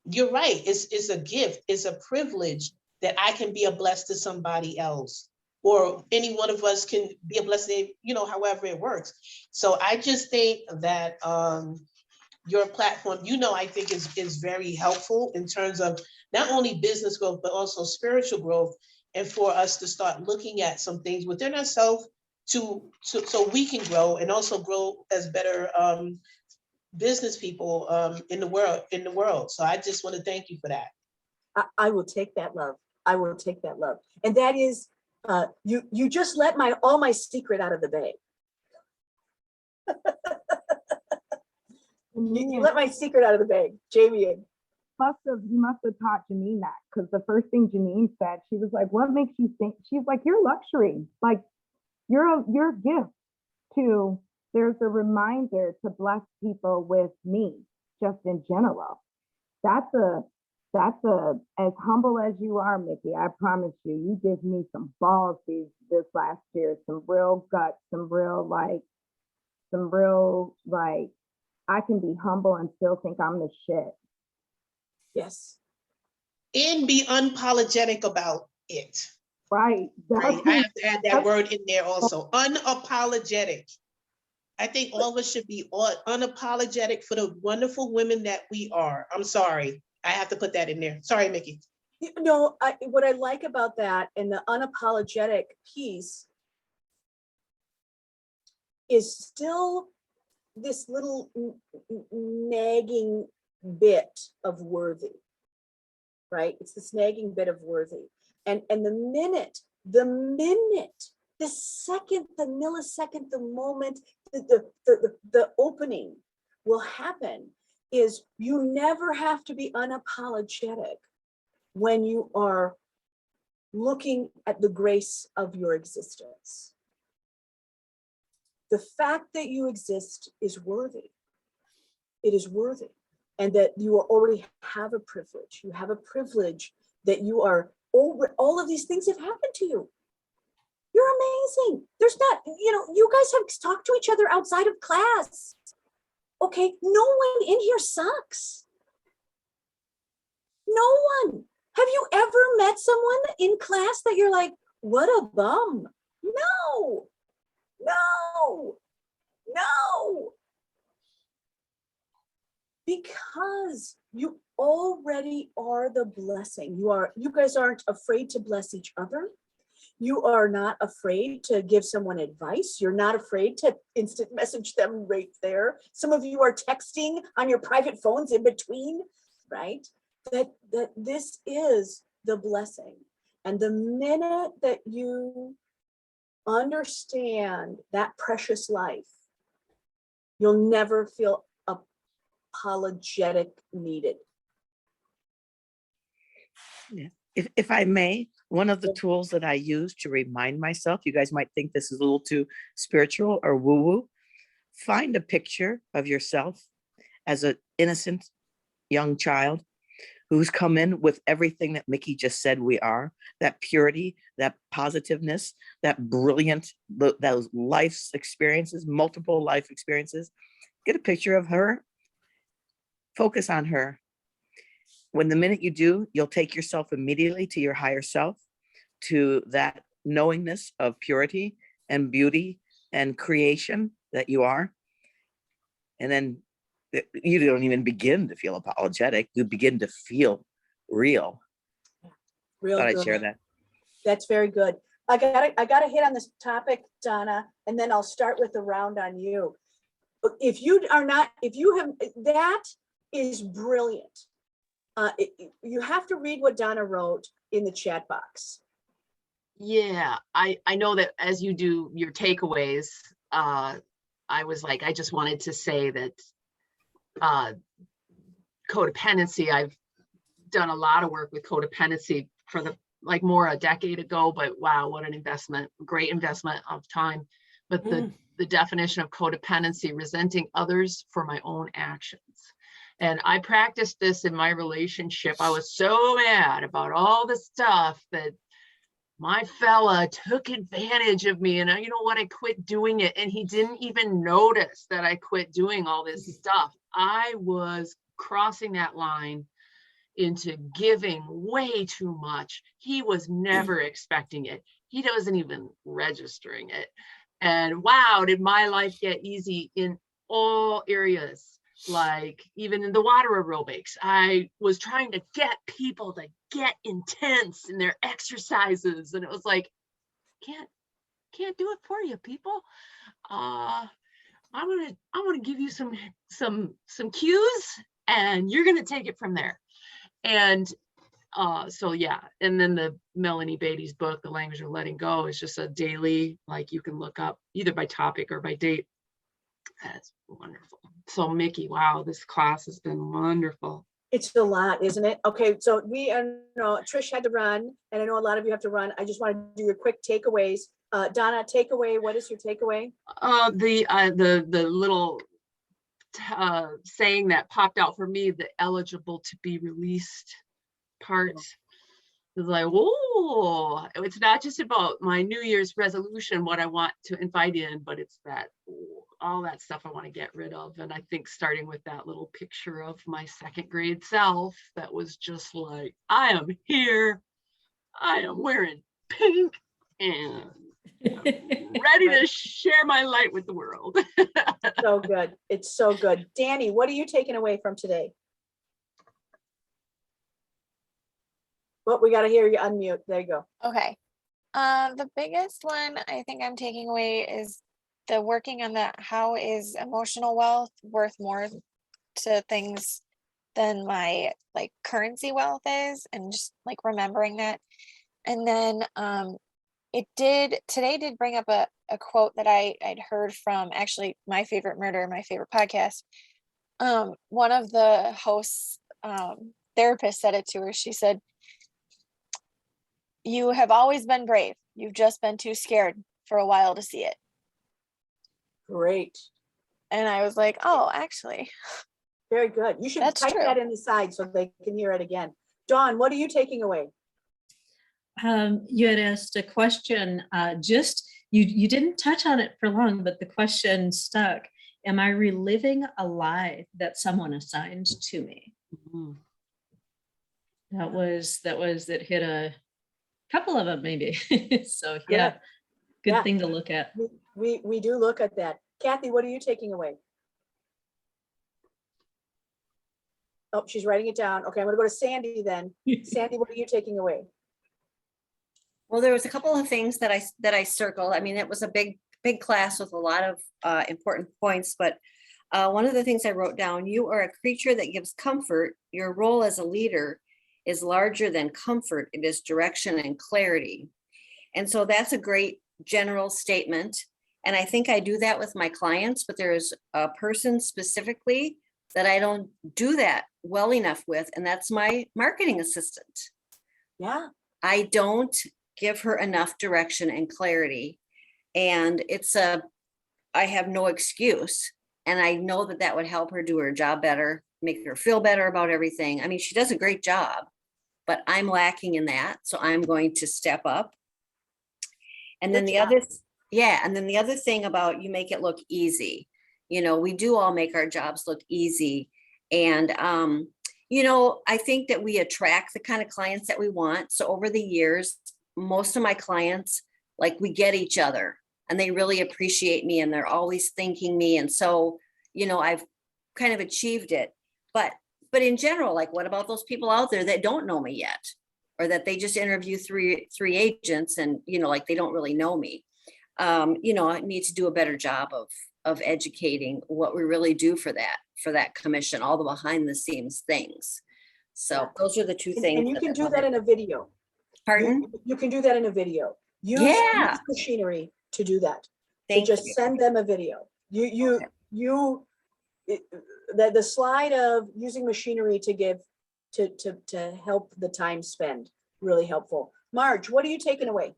You're right. It's a gift. It's a privilege that I can be a blessing to somebody else, or any one of us can be a blessing, however it works. So I just think that your platform, I think is very helpful in terms of not only business growth, but also spiritual growth. And for us to start looking at some things within ourselves so we can grow and also grow as better business people in the world. So I just want to thank you for that. I will take that, love. I will take that, love. And that is, you just let all my secret out of the bag. You let my secret out of the bag, Jamie. You must have taught Janine that, because the first thing Janine said, she was like, what makes you think? She's like, you're luxury. Like, you're a gift to, there's a reminder to bless people with me, just in general. That's as humble as you are, Mickey. I promise you give me some balls this last year, some real guts, some real I can be humble and still think I'm the shit. Yes. And be unapologetic about it. Right. I have to add that word in there also. Unapologetic. I think all of us should be unapologetic for the wonderful women that we are. I'm sorry. I have to put that in there. Sorry, Mickey. What I like about that and the unapologetic piece is still this little nagging bit of worthy, right? It's this nagging bit of worthy. And the second, the millisecond, the moment, the opening will happen is you never have to be unapologetic when you are looking at the grace of your existence. The fact that you exist is worthy. It is worthy. And that you already have a privilege. You have a privilege that you are over. All of these things have happened to you. You're amazing. There's not, you guys have talked to each other outside of class. Okay, no one in here sucks. No one. Have you ever met someone in class that you're like, what a bum? No. Because you already are the blessing. You guys aren't afraid to bless each other. You are not afraid to give someone advice. You're not afraid to instant message them right there. Some of you are texting on your private phones in between, right? That this is the blessing. And the minute that you understand that precious life, you'll never feel apologetic needed. Yeah. If I may, one of the tools that I use to remind myself, you guys might think this is a little too spiritual or woo-woo, find a picture of yourself as an innocent young child who's come in with everything that Mickey just said we are, that purity, that positiveness, that brilliant, those life's experiences, multiple life experiences. Get a picture of her, focus on her. When the minute you do, you'll take yourself immediately to your higher self, to that knowingness of purity and beauty and creation that you are. And then you don't even begin to feel apologetic. You begin to feel real. Real Thought good. I'd share that. That's very good. I gotta hit on this topic, Donna, and then I'll start with the round on you. If you have, that is brilliant. You have to read what Donna wrote in the chat box. Yeah, I know that as you do your takeaways, I was like, I just wanted to say that codependency, I've done a lot of work with codependency for more a decade ago, but wow, what an investment, great investment of time. But the definition of codependency, resenting others for my own actions. And I practiced this in my relationship. I was so mad about all the stuff that my fella took advantage of me. And you know what? I quit doing it. And he didn't even notice that I quit doing all this stuff. I was crossing that line into giving way too much. He was never expecting it. He wasn't even registering it. And wow, did my life get easy in all areas. Like even in the water aerobics, I was trying to get people to get intense in their exercises. And it was like, can't do it for you, people. I'm gonna give you some cues and you're gonna take it from there. And so yeah, and then the Melanie Beatty's book, The Language of Letting Go, is just a daily, like you can look up either by topic or by date. That's wonderful. So Mickey, wow, this class has been wonderful. It's a lot, isn't it? Okay, so we know Trish had to run, and I know a lot of you have to run. I just want to do your quick takeaways. Donna, takeaway. What is your takeaway? The little saying that popped out for me, the eligible to be released part. It's like, oh, it's not just about my New Year's resolution, what I want to invite in, but it's that all that stuff I want to get rid of. And I think starting with that little picture of my second grade self, that was just like, I am here, I am wearing pink and ready to share my light with the world. So good. It's so good. Danny, what are you taking away from today? Well, we got to hear you unmute. There you go. Okay. The biggest one I think I'm taking away is the working on that. How is emotional wealth worth more to things than my like currency wealth is, and just like remembering that. And then today did bring up a quote that I'd heard from actually my favorite murder, my favorite podcast. One of the hosts, therapist said it to her. She said, "You have always been brave. You've just been too scared for a while to see it." Great. And I was like, oh, actually. Very good. You should type that in the side so they can hear it again. Dawn, what are you taking away? You had asked a question, you didn't touch on it for long, but the question stuck. Am I reliving a lie that someone assigned to me? Mm-hmm. It hit a couple of them maybe. So yeah, good thing to look at. We do look at that. Kathy, what are you taking away? Oh, she's writing it down. Okay, I'm gonna go to Sandy then. Sandy, what are you taking away? Well, there was a couple of things that I circled. I mean, it was a big class with a lot of important points, but one of the things I wrote down, you are a creature that gives comfort. Your role as a leader is larger than comfort. It is direction and clarity. And so that's a great general statement. And I think I do that with my clients, but there's a person specifically that I don't do that well enough with, and that's my marketing assistant. Yeah. I don't give her enough direction and clarity. And I have no excuse. And I know that would help her do her job better, make her feel better about everything. I mean, she does a great job, but I'm lacking in that. So I'm going to step up. And then the other thing about you make it look easy. You know, we do all make our jobs look easy. And, I think that we attract the kind of clients that we want. So over the years, most of my clients, like we get each other and they really appreciate me and they're always thanking me. And so, I've kind of achieved it. But in general, like what about those people out there that don't know me yet? Or that they just interview three agents and, like they don't really know me. I need to do a better job of educating what we really do for that commission, all the behind the scenes things. So those are the two things. And you can do that in a video. Pardon? You can do that in a video. Use machinery to do that. Send them a video. The slide of using machinery to help the time spend, really helpful. Marge, what are you taking away?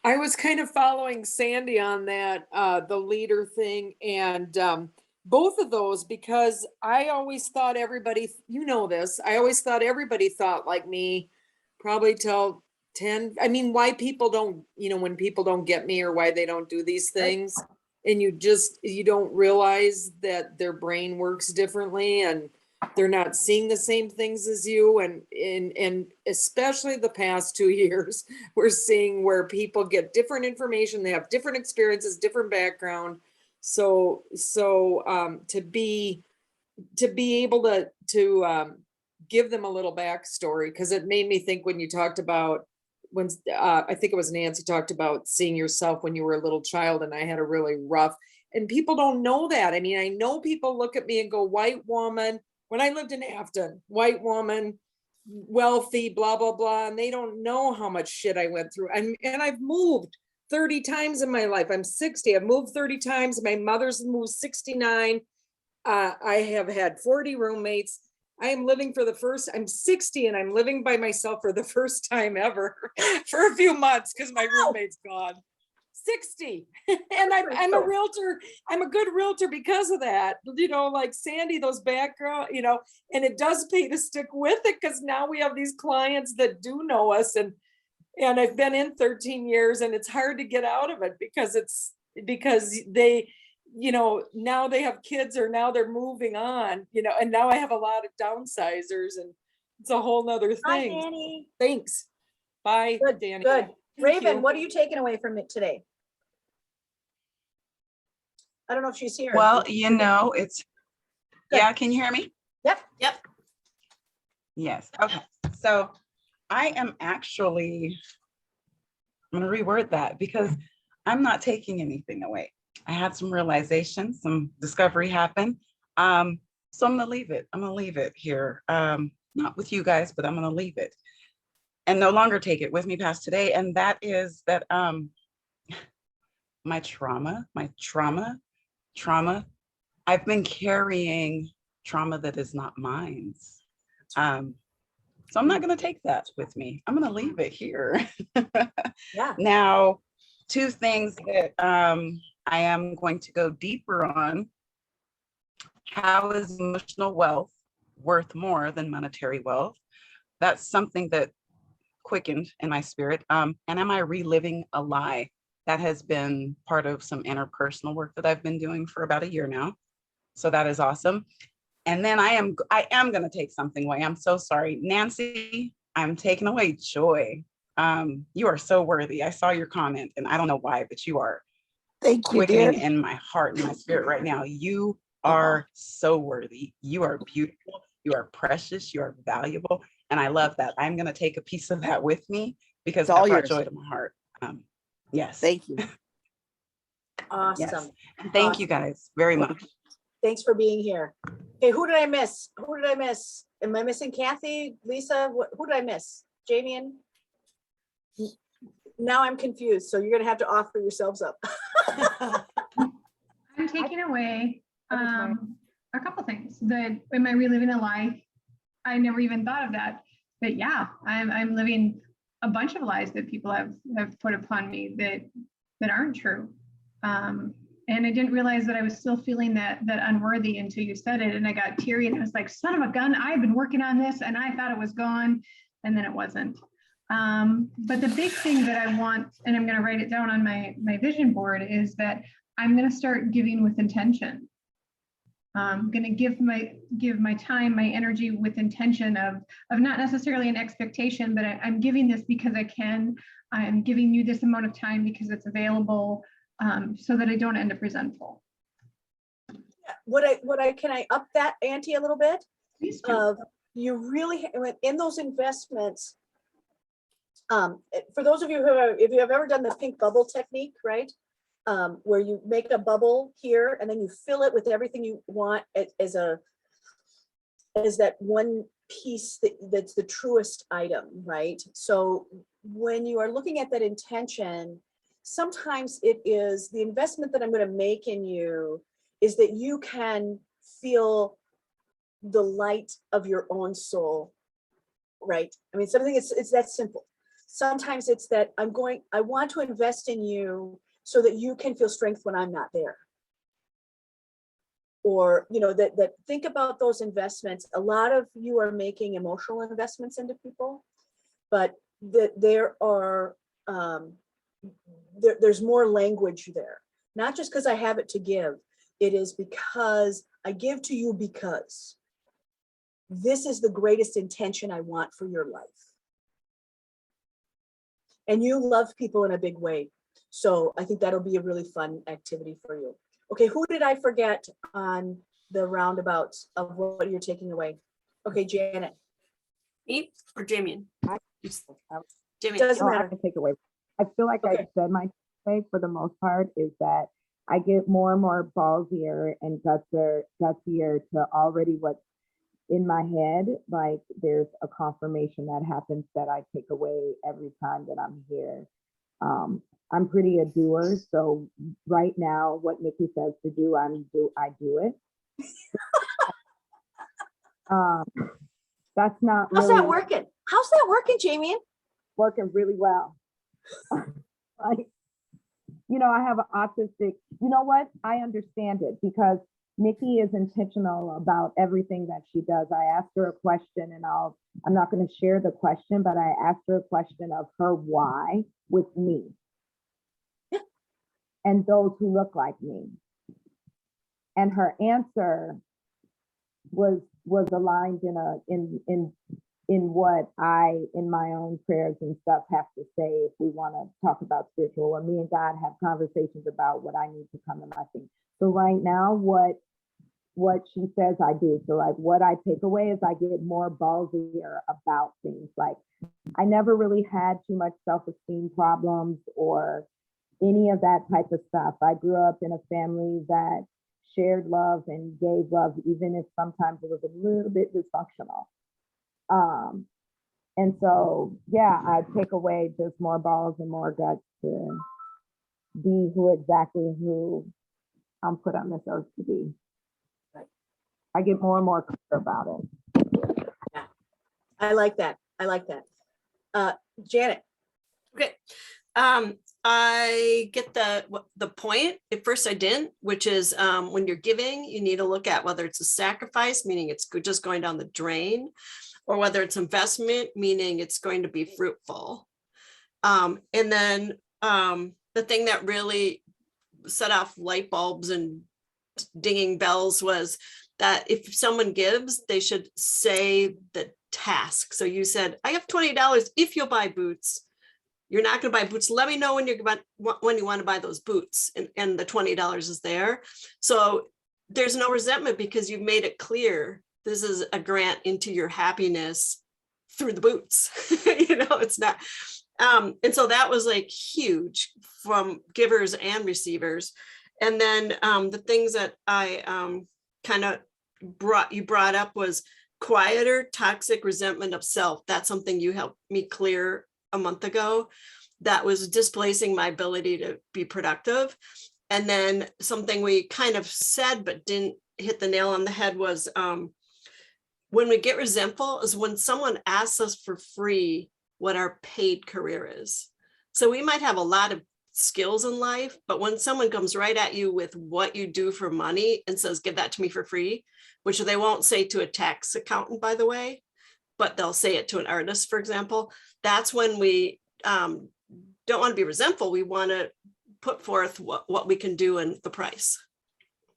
I was kind of following Sandy on that, the leader thing, and both of those, because I always thought everybody, you know this, I always thought everybody thought like me, probably till 10. I mean, why people don't, when people don't get me or why they don't do these things, and you don't realize that their brain works differently and they're not seeing the same things as you. And especially the past 2 years, we're seeing where people get different information, they have different experiences, different background. So to be able to give them a little backstory, because it made me think when you talked about when I think it was Nancy talked about seeing yourself when you were a little child, and I had a really rough, and people don't know that. I mean, I know people look at me and go, white woman, when I lived in Afton, white woman, wealthy, blah, blah, blah. And they don't know how much shit I went through. And I've moved 30 times in my life. I'm 60. I've moved 30 times. My mother's moved 69. I have had 40 roommates. I am living I'm 60 and I'm living by myself for the first time ever for a few months because my roommate's gone. 60. And I'm a realtor. I'm a good realtor because of that. Like Sandy, those background, and it does pay to stick with it because now we have these clients that do know us, and I've been in 13 years and it's hard to get out of it because they, now they have kids or now they're moving on, and now I have a lot of downsizers and it's a whole nother thing. Hi, Danny. Thanks. Bye, Good, Danny. good. Thank Raven, you. what are you taking away from it today? I don't know if she's here. Well, it's, yeah, can you hear me? Yep. Yes, okay. So I am actually, I'm gonna reword that because I'm not taking anything away. I had some realization, some discovery happen. So I'm gonna leave it. I'm gonna leave it here. Not with you guys, but I'm gonna leave it and no longer take it with me past today. And that is that my trauma, I've been carrying trauma that is not mine. So I'm not going to take that with me. I'm going to leave it here. Yeah. Now, two things that I am going to go deeper on. How is emotional wealth worth more than monetary wealth? That's something that quickened in my spirit. And am I reliving a lie? That has been part of some interpersonal work that I've been doing for about a year now. So that is awesome. And then I am going to take something away. I'm so sorry. Nancy, I'm taking away joy. You are so worthy. I saw your comment and I don't know why, but you are quickening in my heart and my spirit right now. You are so worthy. You are beautiful. You are precious. You are valuable. And I love that. I'm going to take a piece of that with me because that brought joy to my heart. Yes. Thank you. Awesome. Yes. And thank you guys very much. Thanks for being here. Okay, who did I miss? Am I missing Kathy, Lisa? Who did I miss? Jamie? Now I'm confused. So you're gonna have to offer yourselves up. I'm taking away a couple things. That am I reliving a life? I never even thought of that. But yeah, I'm living a bunch of lies that people have put upon me that aren't true. And I didn't realize that I was still feeling that unworthy until you said it. And I got teary and I was like, son of a gun, I've been working on this and I thought it was gone. And then it wasn't. But the big thing that I want, and I'm going to write it down on my vision board, is that I'm going to start giving with intention. I'm going to give my time, my energy with intention of not necessarily an expectation, but I'm giving this because I can. I'm giving you this amount of time because it's available, so that I don't end up resentful. Can I up that ante a little bit? Please do. You really, in those investments, for those of you if you have ever done the pink bubble technique, right? Where you make a bubble here and then you fill it with everything you want as that one piece that's the truest item, right? So when you are looking at that intention, sometimes it is the investment that I'm going to make in you is that you can feel the light of your own soul, right? I mean, something it's that simple. sometimes it's that I want to invest in you so that you can feel strength when I'm not there. Or, that think about those investments. A lot of you are making emotional investments into people, but there's more language there. Not just because I have it to give. It is because I give to you because this is the greatest intention I want for your life. And you love people in a big way. So I think that'll be a really fun activity for you. Okay, who did I forget on the roundabouts of what you're taking away? Okay, Janet. Me or Jamie? Jamie. Doesn't I matter. can take away. I feel like Okay. I said my takeaway for the most part is that I get more and more ballsier and gutsier to already what's in my head. Like there's a confirmation that happens that I take away every time that I'm here. I'm pretty a doer, so right now, what Nikki says to do, I do it. That's not How's really that working? How's that working, Jamie? working really well. Like, I have an autistic, you know what? I understand it because Nikki is intentional about everything that she does. I asked her a question and I'm not going to share the question, but I asked her a question of her why with me and those who look like me. And her answer was aligned in what I, in my own prayers and stuff, have to say if we want to talk about spiritual, or me and God have conversations about what I need to come in my thing. So right now, what she says I do. So like what I take away is I get more ballsier about things. Like I never really had too much self-esteem problems or any of that type of stuff. I grew up in a family that shared love and gave love, even if sometimes it was a little bit dysfunctional. And so, yeah, I take away just more balls and more guts to be who I'm put on this earth to be. I get more and more clear about it. Yeah, I like that. Janet. Okay. I get the point. At first I didn't, which is when you're giving, you need to look at whether it's a sacrifice, meaning it's just going down the drain, or whether it's investment, meaning it's going to be fruitful. And then the thing that really set off light bulbs and dinging bells was that if someone gives, they should say the task. So you said, I have $20 if you'll buy boots. You're not going to buy boots. Let me know when you want to buy those boots, and the $20 is there. So there's no resentment because you've made it clear this is a grant into your happiness through the boots. It's not. And so that was like huge from givers and receivers. And then the things that I kind of brought up was quieter, toxic resentment of self. That's something you helped me clear a month ago. That was displacing my ability to be productive. And then something we kind of said but didn't hit the nail on the head was when we get resentful is when someone asks us for free what our paid career is. So we might have a lot of skills in life, but when someone comes right at you with what you do for money and says, give that to me for free, which they won't say to a tax accountant, by the way, but they'll say it to an artist, for example, that's when we don't want to be resentful. We want to put forth what we can do and the price.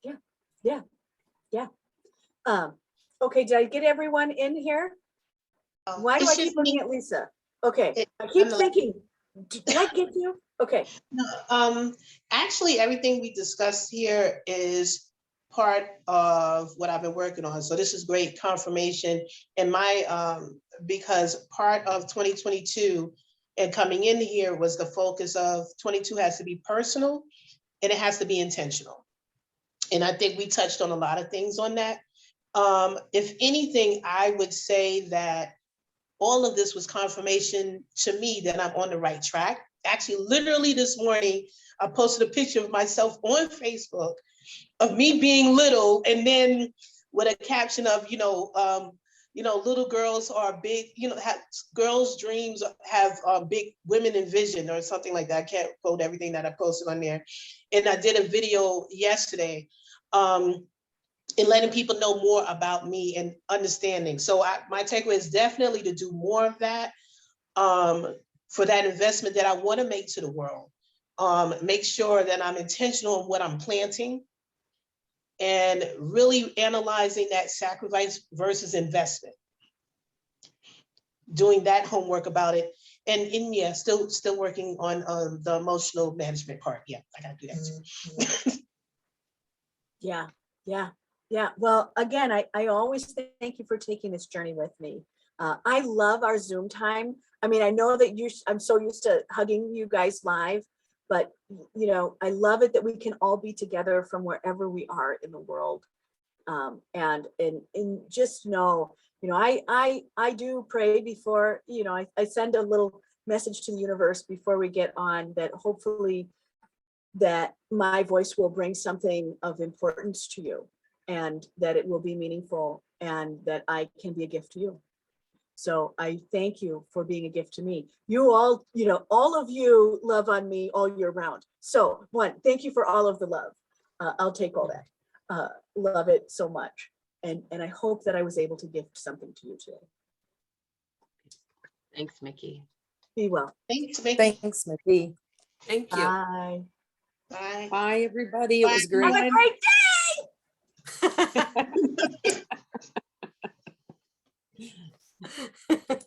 Yeah. Okay, did I get everyone in here? Why do I keep looking at Lisa? Okay, I keep thinking, did I get you? Okay. No, actually, everything we discussed here is part of what I've been working on. So this is great confirmation in my, because part of 2022 and coming in here was the focus of 22 has to be personal and it has to be intentional. And I think we touched on a lot of things on that. If anything, I would say that all of this was confirmation to me that I'm on the right track. Actually, literally this morning, I posted a picture of myself on Facebook of me being little, and then with a caption of, little girls are big, have girls' dreams have big women in vision or something like that. I can't quote everything that I posted on there. And I did a video yesterday in letting people know more about me and understanding. So my takeaway is definitely to do more of that for that investment that I want to make to the world. Make sure that I'm intentional in what I'm planting and really analyzing that sacrifice versus investment. Doing that homework about it. And yeah, still working on the emotional management part. Yeah, I gotta do that too. Yeah. Well, again, I always thank you for taking this journey with me. I love our Zoom time. I mean, I know that I'm so used to hugging you guys live, but I love it that we can all be together from wherever we are in the world. And just know, I do pray before, I send a little message to the universe before we get on, that hopefully that my voice will bring something of importance to you, and that it will be meaningful, and that I can be a gift to you. So I thank you for being a gift to me. You all, all of you love on me all year round. So thank you for all of the love. I'll take all that. Love it so much. And I hope that I was able to gift something to you today. Thanks, Mickey. Be well. Thanks, Mickey. Thanks, Mickey. Thank you. Bye. Bye. Bye, everybody. It was great. Have a great day.